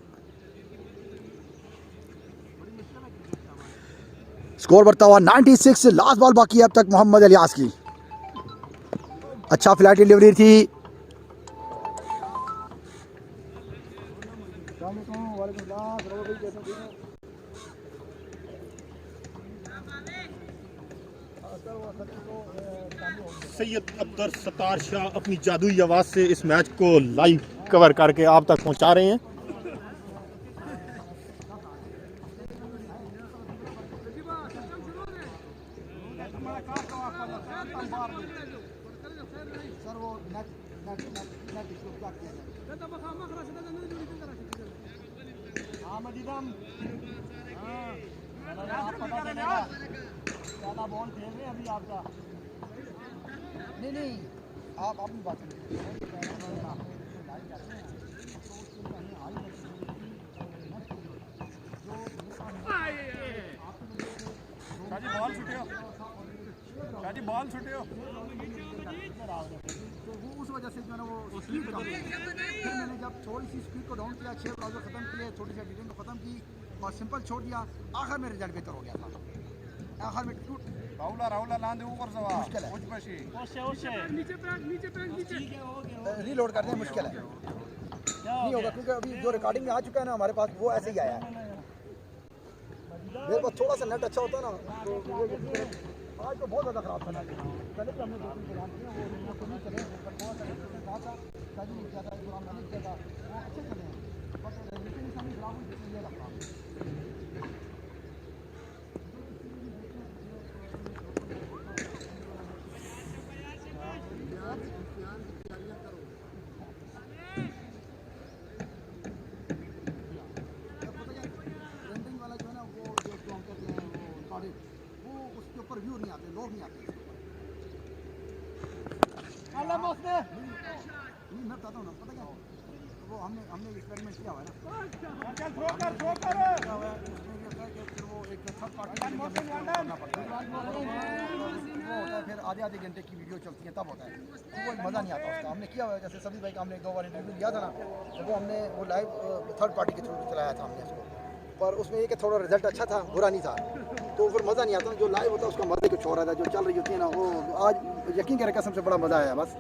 स्कोर बढ़ता हुआ 96, लास्ट बॉल बाकी है अब तक मोहम्मद इलियास की। अच्छा फ्लैट डिलीवरी थी, सैयद अब्दुल सत्तार शाह अपनी जादुई आवाज़ से इस मैच को लाइव कवर करके आप तक पहुंचा रहे हैं। नहीं आप अपनी बात बॉल छुटे हो तो वो उस वजह से जो है ना वो स्पीड कम, फिर मैंने जब थोड़ी सी स्पीड को डाउन किया, 6 ब्राउजर खत्म किए, छोटी सी एडिटिंग को खत्म की और सिंपल छोड़ दिया, आखिर में रिजल्ट बेहतर हो गया था। आखिर में टूट राहुला लांदे ऊपर से मुश्किल है, रीलोड करने में मुश्किल है, नहीं होगा क्योंकि अभी जो रिकॉर्डिंग में आ चुका है ना हमारे पास वो ऐसे ही आया है। मेरे पास थोड़ा सा नेट अच्छा होता ना तो आज तो बहुत ज़्यादा खराब था। पहले भी हमने 2-3 प्रोग्राम किए, वो नहीं चले, पर बहुत अच्छा था, वो अच्छे चले हैं, बट ऊपर व्यू नहीं आते, लोग नहीं आते। नहीं मैं बताता हूँ ना, पता क्या वो हमने एक्सपेरिमेंट किया हुआ है ना, वो एक थर्ड पार्टी करना पड़ता है, वो होता है फिर आधे घंटे की वीडियो चलती है तब होता है, तो वो मज़ा नहीं आता उसका। हमने किया हुआ है, जैसे सभी भाई का हमने 2 बार इंटरव्यू लिया था ना, तो वो हमने वो लाइव थर्ड पार्टी के थ्रू चलाया था हमने उसको, पर उसमें ये कि थोड़ा रिजल्ट अच्छा था, बुरा नहीं था, तो फिर मज़ा नहीं आता। जो लाइव होता है उसका मज़े कुछ और आता है, जो चल रही होती है ना वो आज यकीन करें कसम से बड़ा मज़ा आया बस।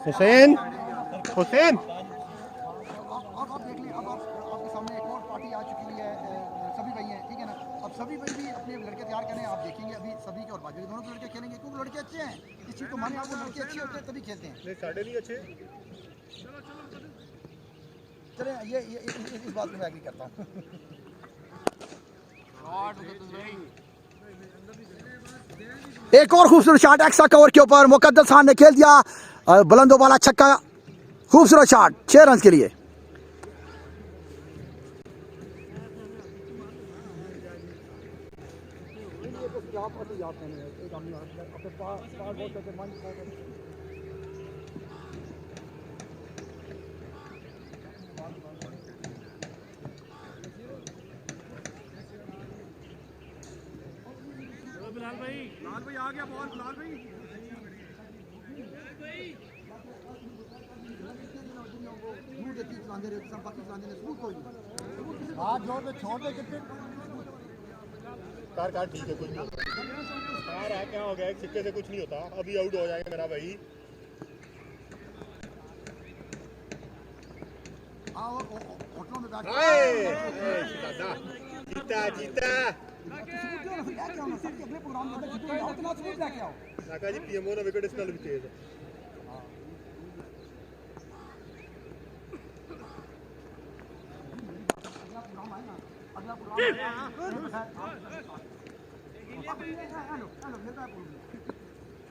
हुसैन हुसैन अब आप देख लें, अब आपके सामने एक और पार्टी आ चुकी है, सभी भाई हैं, ठीक है ना। अब सभी भाई भी अपने लड़के तैयार करें, आप देखेंगे अभी सभी के और बाजू के दोनों के लड़के खेलेंगे, क्योंकि लड़के अच्छे हैं, इस चीज़ को माने, आपको लड़के अच्छे होते हैं तभी खेलते हैं। नहीं साढ़े नहीं अच्छे। चलें ये इस बात में मैं एग्री करता हूँ। एक और खूबसूरत शॉट एक्स्ट्रा कवर के ऊपर मुकद्दस खान ने खेल दिया बुलंदो वाला छक्का, खूबसूरत शॉट 6 रन के लिए। लाल भाई आ गया बॉल, लाल भाई कार ठीक है, कुछ नहीं कार है, क्या हो गया, एक सिक्के से कुछ नहीं होता, अभी आउट हो जाएगा मेरा भाई। जीता जीता काका जी, पीएमओ ने विकेट इसका भी तेज है।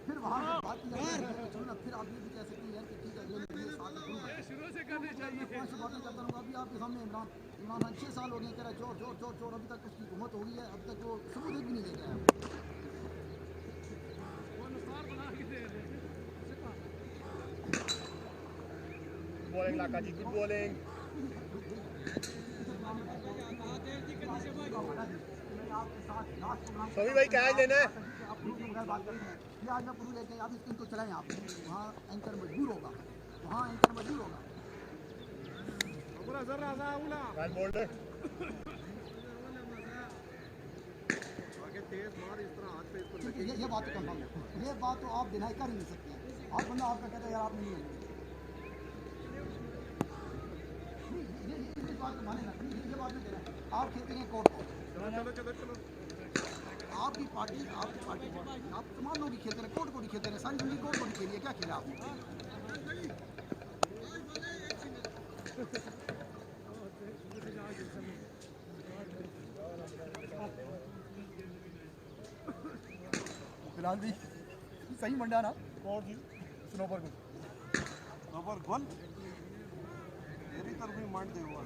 फिर वहाँ बात की जाए, फिर आप ये भी कह सकते हैं कि ठीक है शुरू से करनी चाहिए। बातें करता रहूँगा, अभी आपके सामने इमरान खान 6 साल हो गए कह रहा चोर चोर चोर चोर, अभी तक उसकी हुकूमत हो गई है, अब तक वो सबूत भी नहीं देता है। बॉलिंग लाका जी, गुड बॉलिंग। सभी भाई कैच लेना है। आज मैं पुरू लेके आप इनको चलाएं, आप वहाँ एंकर मजबूर होगा, वहाँ एंकर मजबूर होगा। ये बात तो कंफर्म है, ये बात तो आप डिनाई कर ही नहीं सकते हैं। आप बंदा आपका कहता है यार आप नहीं है, इस बात को माने ना, ये बात नहीं कह रहा। आप खेलते हैं कोर्ट को, आपकी पार्टी आप तमाम लोग ही खेलते हैं, कोर्ट को नहीं खेलते हैं, सारी जिंदगी कोर्ट को नहीं खेली है, क्या खेला आपने? फिलहाल भी सही मंडा ना, कौन सी स्नोबर गोल मेरी तरफ भी मंड दे हुआ।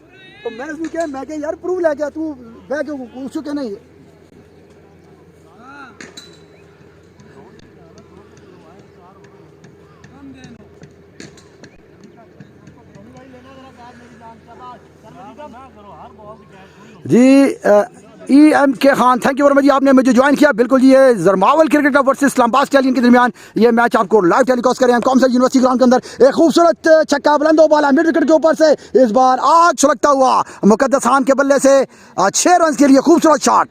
तो मैं इसमें क्या, मैं क्या यार प्रूव ले गया, तू बह के पूछो क्या नहीं। जी EMK Khan, thank you very much जी, आपने मुझे ज्वाइन किया। बिल्कुल जी, ये Jarmawal cricket club versus Islamabad stallion के दरमियान ये मैच आपको लाइव टेलीकास्ट करें हम कॉमर्स यूनिवर्सिटी ग्राउंड के अंदर। एक खूबसूरत छक्का बुलंदो बाला मिड विकेट के ऊपर से, इस बार आग सुलगता हुआ मुकद्दस खान के बल्ले से 6 रन के लिए खूबसूरत शॉट।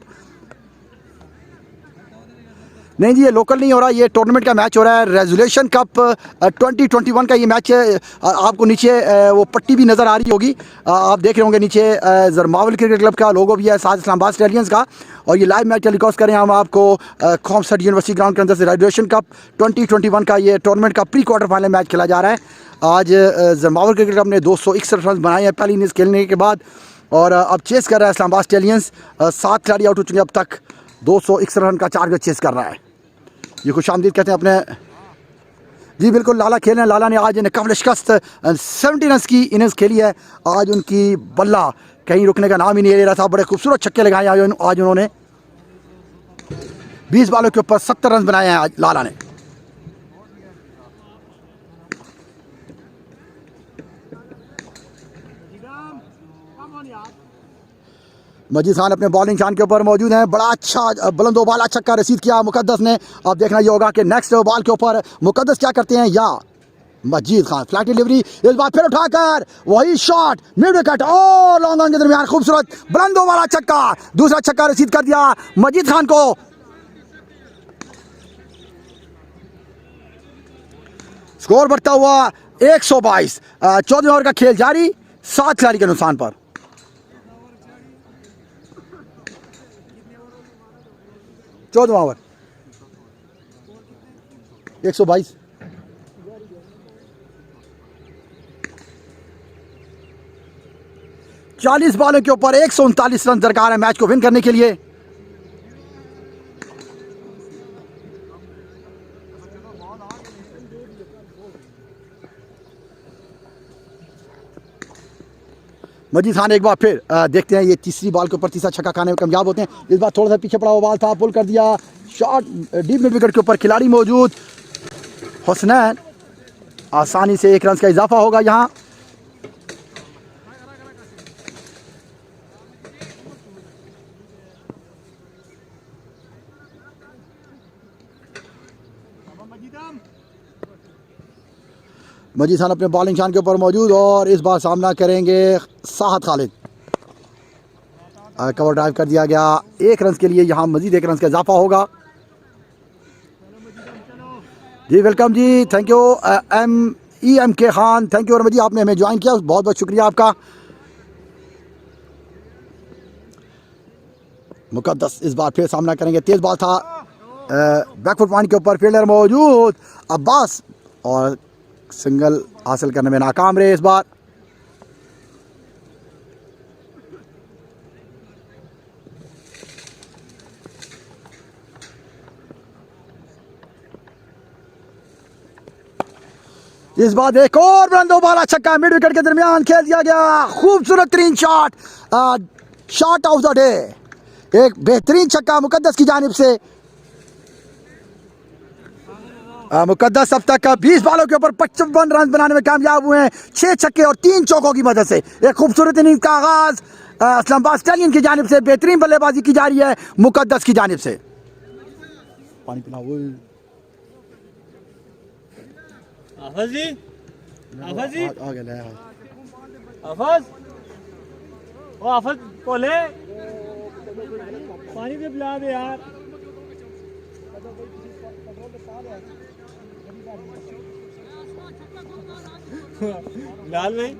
नहीं जी, ये लोकल नहीं हो रहा, ये टूर्नामेंट का मैच हो रहा है। रेजुलेशन कप 2021 का ये मैच है। आपको नीचे वो पट्टी भी नज़र आ रही होगी, आप देख रहे होंगे नीचे जरमावल क्रिकेट क्लब का लोगो भी है, साथ इस्लामाबाद स्टेडियंस का। और ये लाइव मैच टेलीकास्ट करें हम आपको कॉमर्स यूनिवर्सिटी ग्राउंड के अंदर से। रेजुलेशन कप 2021 का ये टूर्नामेंट का प्री क्वार्टर फाइनल मैच खेला जा रहा है। आज जरमावल क्रिकेट क्लब ने 261 रन बनाए हैं पहली इनिंग्स खेलने के बाद, और अब चेस कर रहा है इस्लामाबाद स्टेलियंस। 7 खिलाड़ी आउट हो चुके हैं अब तक, 261 रन का टारगेट चेस कर रहा है। ये खुश आमदीद कहते हैं अपने। जी बिल्कुल, लाला खेल रहे हैं। लाला ने आज इन्हें कबल शिकस्त 70 रन की इनिंग्स खेली है। आज उनकी बल्ला कहीं रुकने का नाम ही नहीं ले रहा था। बड़े खूबसूरत छक्के लगाए आज उन्होंने। 20 बॉलों के ऊपर 70 रन बनाए हैं आज लाला ने। मजीद खान अपने बॉलिंग शान के ऊपर मौजूद हैं। बड़ा अच्छा बुलंदो बाला छक्का रसीद किया मुकद्दस ने। अब देखना ये होगा कि नेक्स्ट बॉल के ऊपर मुकद्दस क्या करते हैं या मजीद खान। फ्लैट डिलीवरी, इस बार फिर उठाकर वही शॉट मिड विकेट, ओ लॉन्ग ऑन के दरमियान खूबसूरत बुलंदो वाला छक्का। दूसरा छक्का रसीद कर दिया मजीद खान को। स्कोर बढ़ता हुआ 122। 14वें ओवर का खेल जारी, 7 खिलाड़ी के नुकसान पर। चौदहवां ओवर 122। चालीस बॉलों के ऊपर 139 रन दरकार है मैच को विन करने के लिए। मजीद खान एक बार फिर देखते हैं ये तीसरी बॉल के ऊपर तीसरा छक्का खाने में कामयाब होते हैं। इस बार थोड़ा सा पीछे पड़ा हुआ बॉल था, पुल कर दिया। शॉट डीप मिड विकेट के ऊपर खिलाड़ी मौजूद हुसनैन, आसानी से 1 रन का इजाफा होगा यहाँ। मजीद खान अपने बॉलिंग शान के ऊपर मौजूद और इस बार सामना करेंगे साहत खालिद। कवर ड्राइव कर दिया गया 1 रन के लिए, यहाँ मजीद 1 रन का इजाफा होगा। जी वेलकम जी, thank you EMK Khan, thank you जी, आपने हमें ज्वाइन किया, बहुत बहुत शुक्रिया आपका। मुकद्दस इस बार फिर सामना करेंगे। तेज बॉल था बैकफुट पॉइंट के ऊपर, फील्डर मौजूद अब्बास और सिंगल हासिल करने में नाकाम रहे इस बार। इस बार एक और बुलंदो बाला छक्का मिड विकेट के दरमियान खेल दिया गया। खूबसूरत तरीन shot, shot of the day, एक बेहतरीन छक्का मुकद्दस की जानिब से। मुकद्दस अब तक 20 बॉलों के ऊपर 55 रन बनाने में कामयाब हुए हैं, 6 छक्के और 3 चौकों की मदद से। एक खूबसूरत इनिंग का आगाज इस्लामाबाद स्टैलियन की जानिब से, बेहतरीन बल्लेबाजी की जा रही है मुकद्दस की जानिब से। पानी पिलाओ आफज जी, आफज जी, आ गया आफज, ओ आफज बोले पानी भी पिला दे यार। लाल भाई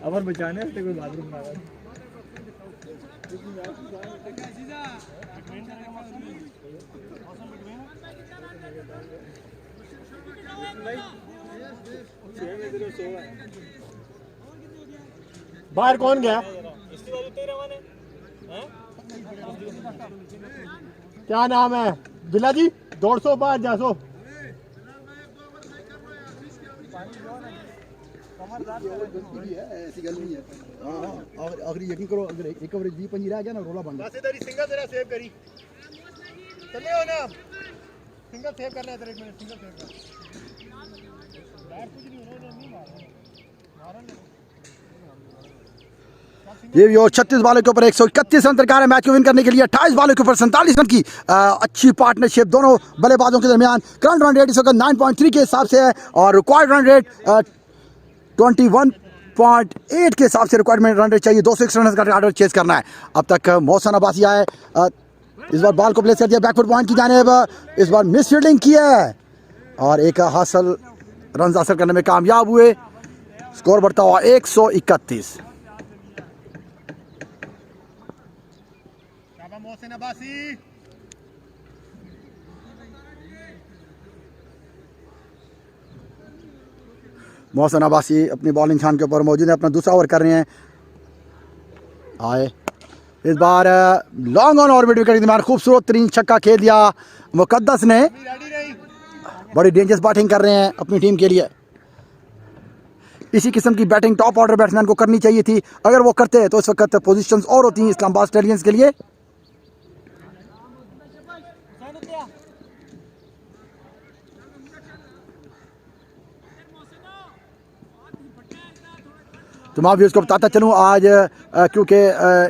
अमर बचाने कोई बाथरूम ना बाहर कौन गया? क्या नाम है? बिला जी 150 बाहर जासो। ऐसी गल नहीं है। आखिरी यकीन करो, अगर एक कवरेज भी पंजी रह गया ना, रोला बन गया। सिंगल जरा सेव करी चले हो ना, सिंगल सेव कर ले, 1 मिनट सिंगल सेव कर। बैट कुछ नहीं, उन्होंने नहीं मारा ये भी और 36 बॉलों के ऊपर 131 रन दरकार है मैच को विन करने के लिए। 28 बॉलों के ऊपर 47 रन की अच्छी पार्टनरशिप दोनों बल्लेबाजों के दरमियान। करंट रन रेट इस वक्त 9.3 के हिसाब से है और रिक्वायर्ड रन रेट 21.8 के हिसाब से रिक्वायरमेंट रन रेट चाहिए। 201 रन का टारगेट चेस करना है। अब तक मोहसिन अब्बासी आए, इस बार बॉल को प्लेस कर दिया बैकफुट पॉइंट की जानिब, इस बार मिस फील्डिंग की है और एक हासिल रन हासिल करने में कामयाब हुए। स्कोर बढ़ता हुआ 131। मोहसिन अब्बासी अपनी बॉलिंग शान के ऊपर मौजूद है, अपना दूसरा ओवर कर रहे हैं। आए इस बार लॉन्ग ऑन और मिड विकेट के दरमियान खूबसूरत तरीन छक्का खेल दिया मुकद्दस ने। बड़ी डेंजरस बैटिंग कर रहे हैं अपनी टीम के लिए। इसी किस्म की बैटिंग टॉप ऑर्डर बैट्समैन को करनी चाहिए थी। अगर वो करते तो इस वक्त पोजीशंस और होती हैं इस्लामाबाद स्टैलियंस के लिए। तो मैं भी उसको बताता चलूँ आज क्योंकि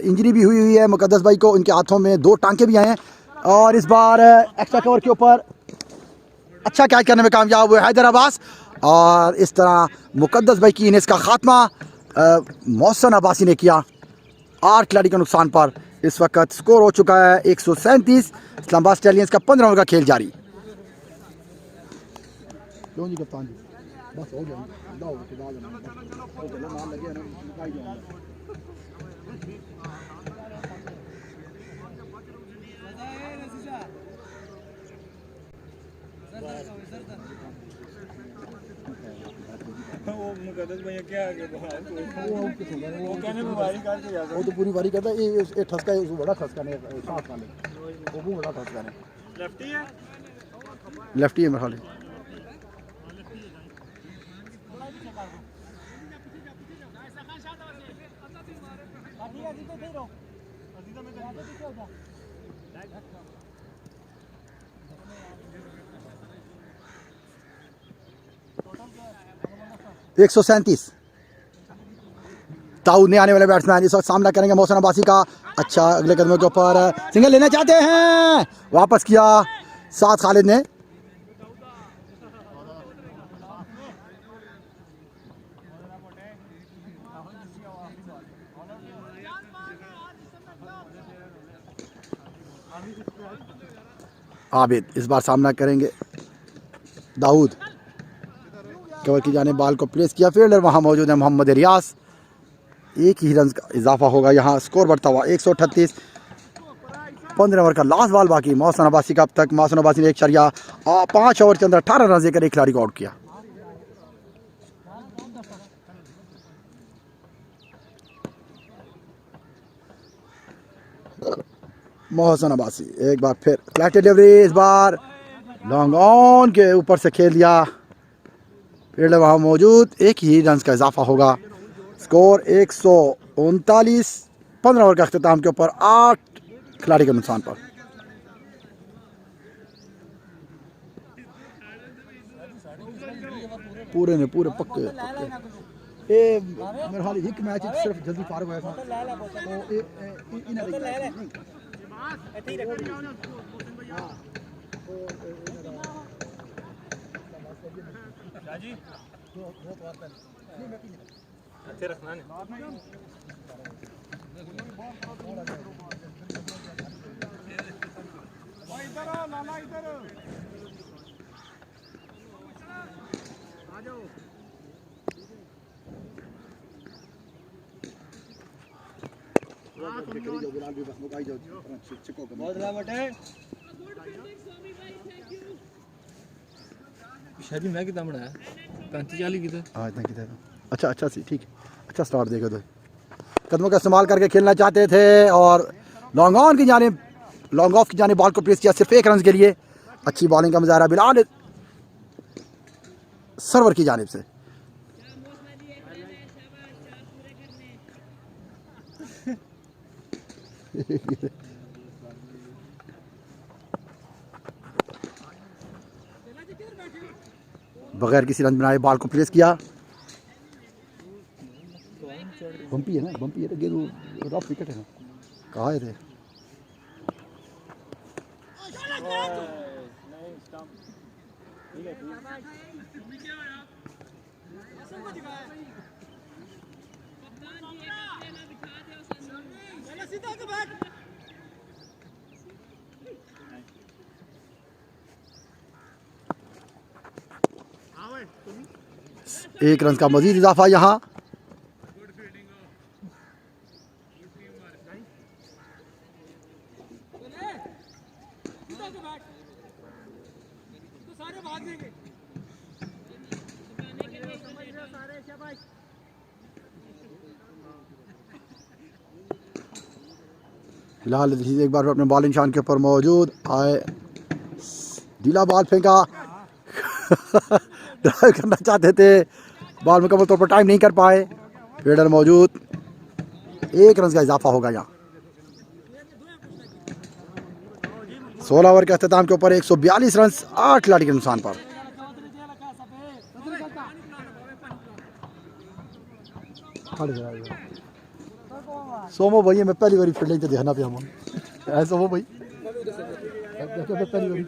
इंजरी भी हुई है मुकद्दस भाई को, उनके हाथों में 2 टांके भी आए हैं और इस बार एक्स्ट्रा कवर के ऊपर अच्छा कैच करने में कामयाब हुए हैदर अब्बास। और इस तरह मुकद्दस भाई की इनिंग्स का खात्मा मोहसिन अब्बासी ने किया 8 खिलाड़ी के नुकसान पर। इस वक्त स्कोर हो चुका है 137। इस्लामाबाद स्टैलियंस का 15 ओवर का खेल जारी। कप्तान जी बस हो गया। 10 भैया क्या आगे वो कहने में बारी करके जाता वो तो पूरी बारी करता है। ये ठसका है, उसको बड़ा ठसका नहीं साथ वाले वो भी बड़ा ठसका नहीं। लेफ्टी है, लेफ्टी है मेरे ख्याल। एक 137 दाऊद ने आने वाले बैट्समैन इस वक्त सामना करेंगे मोहसिन अब्बासी का। अच्छा अगले कदमों के ऊपर सिंगल लेना चाहते हैं, वापस किया साथ खालिद ने। आबिद इस बार सामना करेंगे दाऊद। कवर की जाने बॉल को प्लेस किया, फील्डर वहां मौजूद है मोहम्मद रियाज। एक ही रन का इजाफा होगा यहाँ। स्कोर बढ़ता हुआ 138। 15 ओवर का लास्ट बॉल बाकी मोहसिन अब्बासी का। अब तक मोहसिन अब्बासी ने 5 ओवर के अंदर 18 रन देकर एक खिलाड़ी को आउट किया। मोहसिन अब्बासी एक बार फिर फ्लैट डिलीवरी, इस बार लॉन्ग ऑन के ऊपर से खेल दिया। फील्डर वहाँ मौजूद, एक ही रन का इजाफा होगा। स्कोर 139। 15 ओवर का अख्तिताम के ऊपर 8 खिलाड़ी के नुकसान पर। पूरे ने पूरे पक्के ये मेरे ख्याल एक मैच सिर्फ जल्दी फारग हुआ था अच्छे रखना नहीं। शायद मैं कितना बनाया 35-40 की था। हाँ इतना कितना। अच्छा अच्छा सी ठीक है। अच्छा स्टार्ट देगा तो कदमों का इस्तेमाल करके खेलना चाहते थे और लॉन्ग ऑन की जाने लॉन्ग ऑफ की जाने बॉल को प्लेस किया सिर्फ 1 रन के लिए। अच्छी बॉलिंग का मुजाहरा बिलाल सरवर की जानिब से। बगैर किसी रन बनाए बॉल को प्लेस किया। बम्पी है ना, बम्पी है, गेंद रफ विकेट है ना, कहाँ है रे? एक रन का मजीद इजाफा यहाँ। फिलहाल एक बार अपने बॉलिंग निशान के ऊपर मौजूद आए, ढीला बॉल फेंका ड्राइव करना चाहते थे, बॉल मुकम्मल तौर पर टाइम नहीं कर पाए। फील्डर मौजूद, एक रन का इजाफा होगा यहाँ। 16 ओवर के अख्ताम के ऊपर 142 रन 8 खिलाड़ी के नुकसान पर। सोमो भाई मैं पहली बार फील्डिंग तो देखना पे हम सोमो भाई पहली बार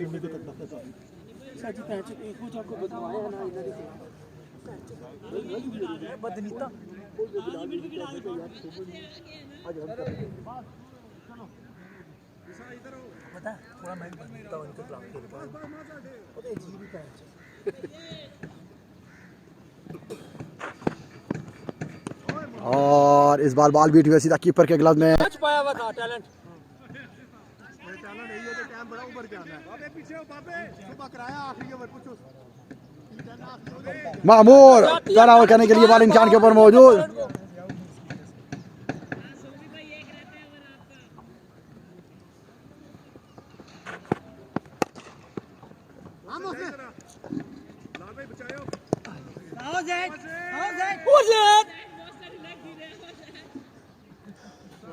और इस बार बॉल बीट हुई सीधा कीपर के ग्लव में। पाया हुआ था टैलेंट। मामूर पहला ओवर करने के लिए बॉलिंग निशान के ऊपर मौजूद।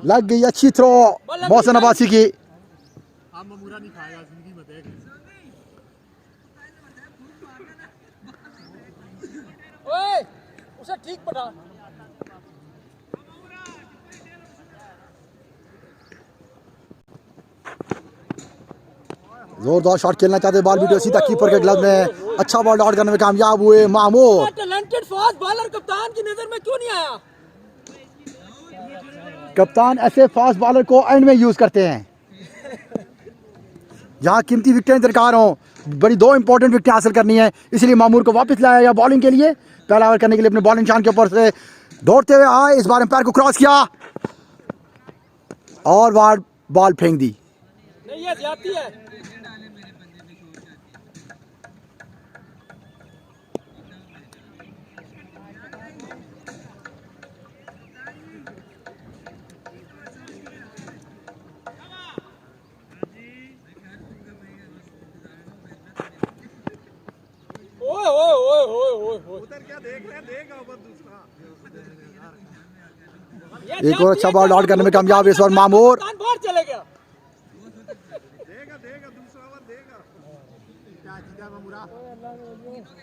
लग गई अच्छी थ्रो मोहसिन अब्बासी की। ओए उसे ठीक पटा। जोरदार शॉट खेलना चाहते, बॉल वीडियो सीधा कीपर के ग्लव में। अच्छा बॉल आउट करने में कामयाब हुए मामूर। टैलेंटेड फास्ट बॉलर कप्तान की नजर में क्यों नहीं आया? कप्तान ऐसे फास्ट बॉलर को एंड में यूज करते हैं, जहां कीमती विकेटें दरकार हों, बड़ी 2 इंपॉर्टेंट विकेटें हासिल करनी है, इसलिए मामूर को वापस लाया गया बॉलिंग के लिए। पहला ओवर करने के लिए अपने बॉलिंग निशान के ऊपर से दौड़ते हुए आए, इस बार एम्पायर को क्रॉस किया और बॉल फेंक दी। नहीं ये ज्यादती है। एक और अच्छा बॉल आउट करने में कामयाब इस बार मामूर। बाहर चले गया।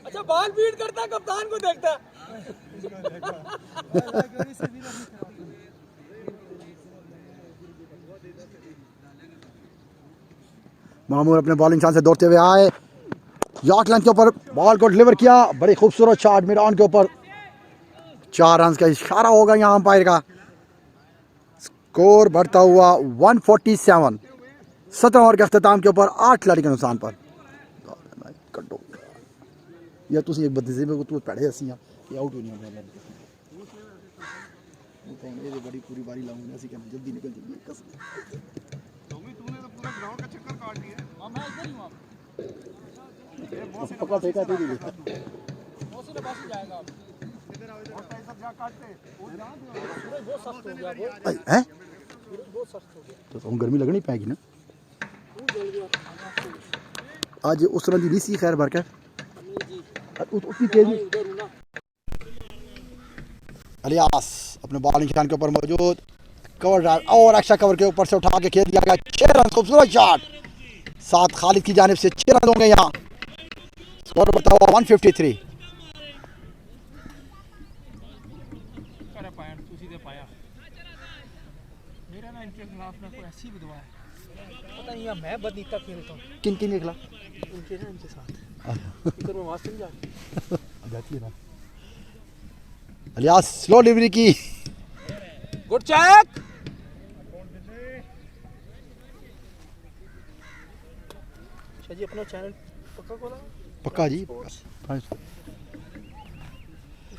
अच्छा बॉल बीट करता कप्तान को देखता। मामूर अपने बॉलिंग निशान से दौड़ते हुए आए, यॉर्क लाइन के ऊपर बॉल को डिलीवर किया, बड़ी खूबसूरत शॉट मिड ऑन के ऊपर। 4 रन का इशारा होगा यहाँ अंपायर का। स्कोर बढ़ता हुआ 147। 17 ओवर के अख्ताम के ऊपर 8 खिलाड़ी के नुकसान पर। या तुसी एक बदले में तू पढ़े असी ये आउट होनी है बड़ी पूरी बारी लाऊंगा ऐसी कहना जल्दी निकल जाइए कसम। तूने तो पूरा ग्राउंड का चक्कर काट दिया। हां मैं इधर ही हूं। पक्का फेंका दे दीजिए। मौसी ने बासी जाएगा अब। इधर आओ इधर ऐसा जा काटते वो जान दो बहुत सख्त हो गया वो हैं बहुत सख्त हो गया तो गर्मी लगनी पाएगी ना। आज उस तरह की नहीं सी खैर बरकत उतनी तेजी। अलियास अपने बॉलिंग निशान के ऊपर मौजूद, कवर ड्राइव और एक्स्ट्रा कवर के ऊपर से उठा के खेल दिया गया। 6 रन खूबसूरत शॉट, 7 खालिद की जानिब से 6 रन होंगे यहाँ। स्कोर बढ़ता हुआ 153। नसीब दुआ है, पता नहीं यार मैं बदनीता खेलता हूँ किन किन के खिलाफ उनके ना इनके साथ इधर में वास्तव जा जाती है ना अलियास स्लो डिलीवरी की गुड चेक शाह जी अपना चैनल पक्का खोला पक्का जी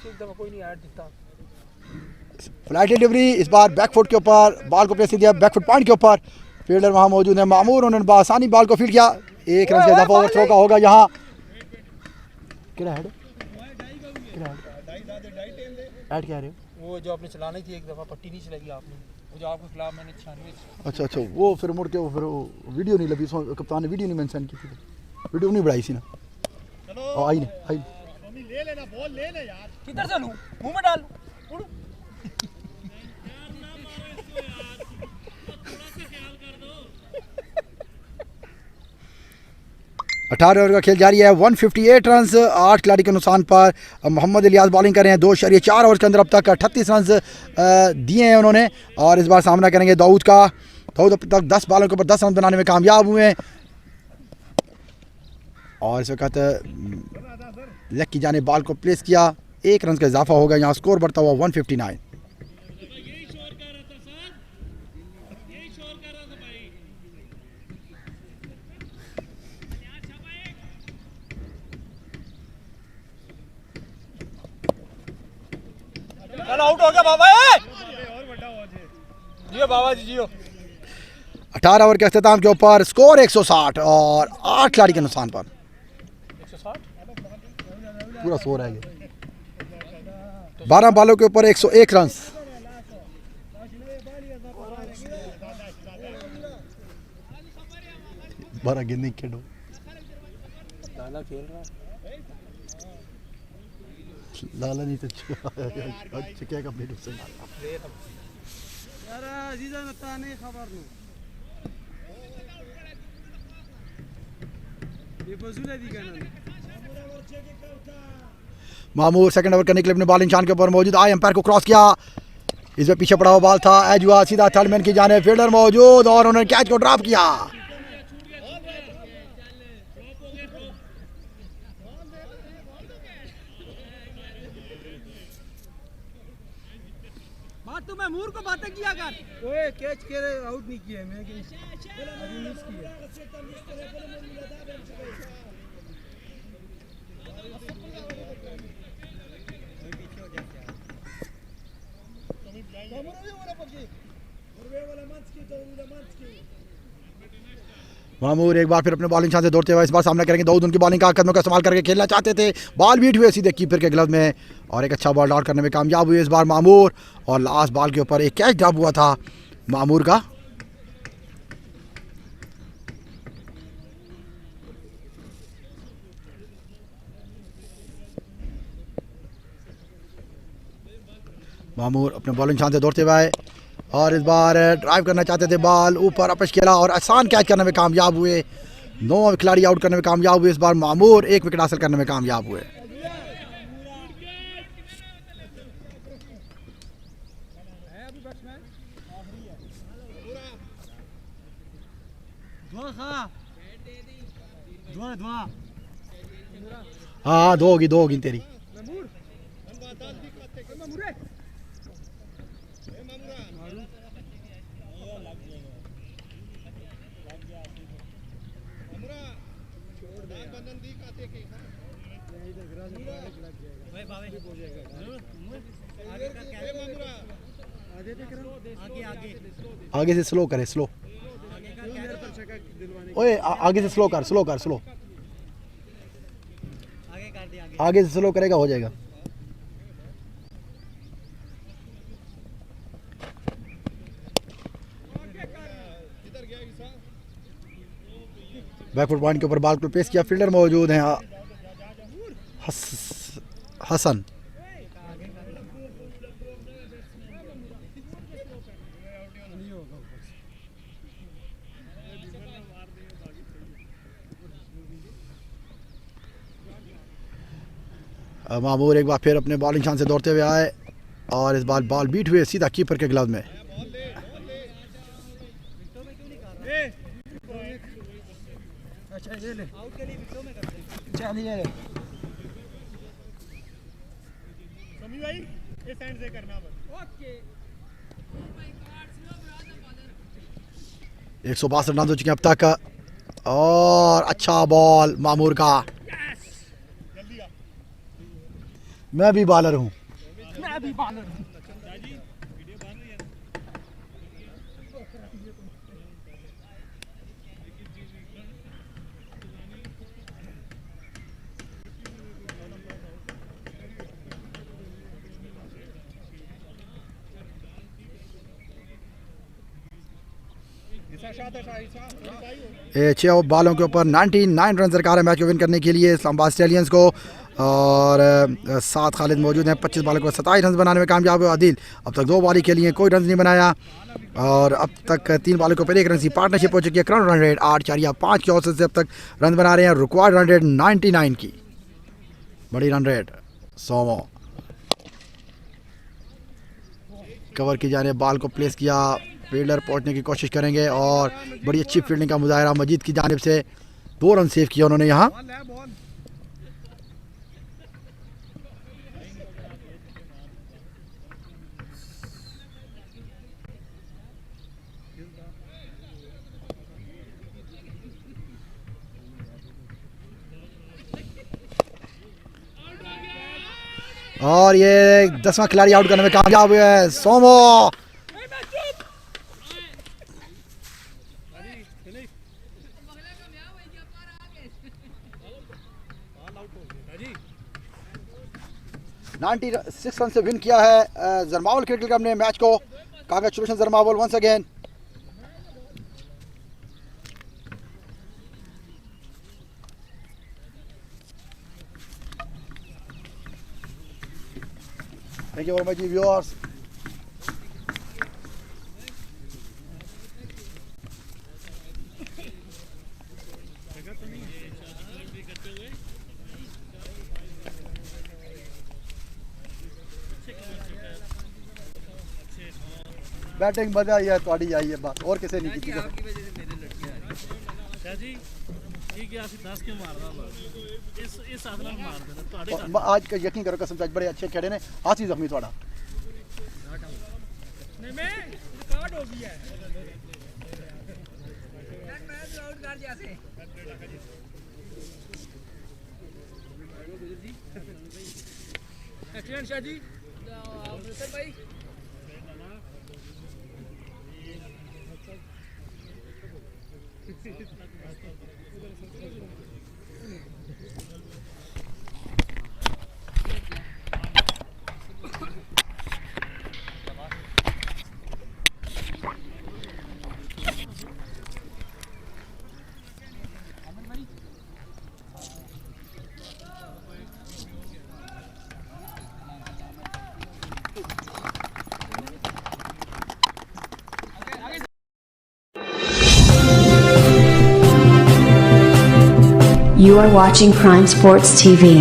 एक दफा कोई नहीं ऐड दिता फ्लाइट डिलीवरी इस बार बैकफुट के ऊपर बॉल को प्लेस दिया बैकफुट पॉइंट के ऊपर फील्डर वहां मौजूद है मामूर उन्होंने आसानी बॉल को फील्ड किया एक रन से इजाफा ओवर थ्रो का होगा यहाँ ऐड क्या रहे हो वो जो आपने चलानी थी एक दफा पट्टी नहीं चलाई आपने वो जो आपके खिलाफ मैंने 96 अच्छा अच्छा वो फिर मुड़ के वो फिर वीडियो नहीं लगी उसमें कप्तान ने वीडियो नहीं मेंशन की थी वीडियो नहीं बढ़ाई सी ना चलो आई नहीं ले लेना बॉल ले ले यार किधर से लूं मुंह में डाल उड़ 18 ओवर का खेल जारी है 158 रन 8 खिलाड़ी के नुकसान पर मोहम्मद इलियास बॉलिंग कर रहे हैं 2.4 ओवर के अंदर अब तक 38 रन दिए हैं उन्होंने और इस बार सामना करेंगे दाऊद का दाऊद अब तक 10 बॉलों के ऊपर 10 रन बनाने में कामयाब हुए हैं और इस वक्त लेग की जाने बॉल को प्लेस किया 1 रन का इजाफा होगा यहाँ स्कोर बढ़ता हुआ 159 आउट हो गया बाबा जियो बाबा जी जियो 18 ओवर के अख्ताम के ऊपर स्कोर 160 और 8 खिलाड़ी के नुकसान पर 160 पूरा स्कोर है 12 बॉलों के ऊपर 101 रन 12 गेंदें खेलो लाला खेल रहा लाला नहीं तो चिकिया का प्लेट उससे यार अजीजा नता नहीं खबर नु ये बजुला दी गाना मामूर सेकंड ओवर करने के लिए अपने बॉलिंग शान के ऊपर मौजूद आए एम्पायर को क्रॉस किया इसमें पीछे पड़ा हुआ बॉल था एज हुआ सीधा थर्डमैन की जाने फील्डर मौजूद और उन्होंने कैच को ड्रॉप किया बात तो मैं मूर को बातें किया कर ओए कैच के आउट नहीं किया मैं अभी मिस किया मामूर एक बार फिर अपने बॉलिंग शान से दौड़ते हुए इस बार सामना करेंगे दाऊद उनकी बॉलिंग का कदमों का इस्तेमाल करके खेलना चाहते थे बॉल बीट हुए सीधे कीपर के ग्लव में और एक अच्छा बॉल आउट करने में कामयाब हुए इस बार मामूर और लास्ट बॉल के ऊपर एक कैच ड्रॉप हुआ था मामूर का मामूर अपने बॉलिंग शान से दौड़ते हुए आए और इस बार ड्राइव करना चाहते थे बॉल ऊपर अपेश खेला और आसान कैच करने में कामयाब हुए 9 खिलाड़ी आउट करने में कामयाब हुए इस बार मामूर 1 विकेट हासिल करने में कामयाब हुए हाँ दो होगी तेरी आगे से स्लो करे स्लो ओए आगे से स्लो कर स्लो आगे से स्लो करेगा हो जाएगा बैकफुट पॉइंट के ऊपर बॉल को पेश किया फील्डर मौजूद हैं हसन मामूर एक बार फिर अपने बॉलिंग शान से दौड़ते हुए आए और इस बार बॉल बीट हुए सीधा कीपर के ग्लव में चलिए समी भाई इस एंड से करना ओके 162 रन हो चुके हैं अब तक और अच्छा बॉल मामूर का। मैं भी बॉलर हूँ। ये 6 बॉलों के ऊपर 99 रन दरकार है मैच को विन करने के लिए इस्लामाबाद स्टेलियंस को। और 7 खालिद मौजूद हैं। 25 बॉलों को 27 रन बनाने में कामयाब हुआ आदिल। अब तक 2 बॉल के लिए कोई रन नहीं बनाया और अब तक 3 बॉलों के ऊपर 1 रन की पार्टनरशिप हो चुकी है। करंट रन रेट 8.5 के औसत से अब तक रन बना रहे हैं। रिक्वायर्ड रन रेट 99 की बड़ी रन रेट। सोमो कवर की जाने बॉल को प्लेस किया। फील्डर पहुंचने की कोशिश करेंगे और बड़ी अच्छी फील्डिंग का मुजाहरा मजीद की जानिब से। 2 रन सेव किया उन्होंने यहाँ। और ये 10वां खिलाड़ी आउट करने में कामयाब हुआ है सोमो। नाइन्टी 6 रन से विन किया है जरमावल क्रिकेट क्लब ने मैच को। Congratulation Jarmawal once again. Thank you very much, viewers. Batting मजा आई है थोड़ी आई है बात और किसी नहीं की। आपकी वजह से मेरे लटके जी ठीक है ਅਸੀਂ 10 के मारदा इस आदमी मार देना ਤੁਹਾਡੇ आज का यकीन करो कसम से आज बड़े अच्छे खड़े ने। हाथी जख्मी थोड़ा नहीं मैं रिकॉर्ड हो गया है मैच आउट कर जैसे एक्सीलेंट शाह जी सर भाई You are watching Prime Sports TV.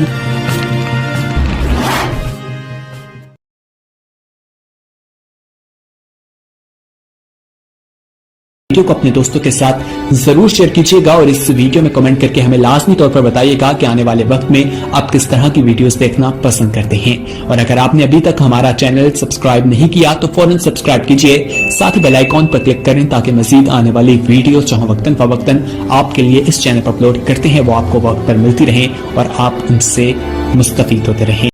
Video को अपने दोस्तों के साथ जरूर शेयर कीजिएगा और इस वीडियो में कमेंट करके हमें लाजमी तौर पर बताइएगा कि आने वाले वक्त में आप किस तरह की वीडियोस देखना पसंद करते हैं। और अगर आपने अभी तक हमारा चैनल सब्सक्राइब नहीं किया तो फौरन सब्सक्राइब कीजिए, साथ ही बेल आइकॉन पर क्लिक करें ताकि मजीद आने वाली वीडियो जो वक्तन फवक्तन आपके लिए इस चैनल पर अपलोड करते हैं वो आपको वक्त पर मिलती रहे और आप उनसे मुस्तफीद होते रहें।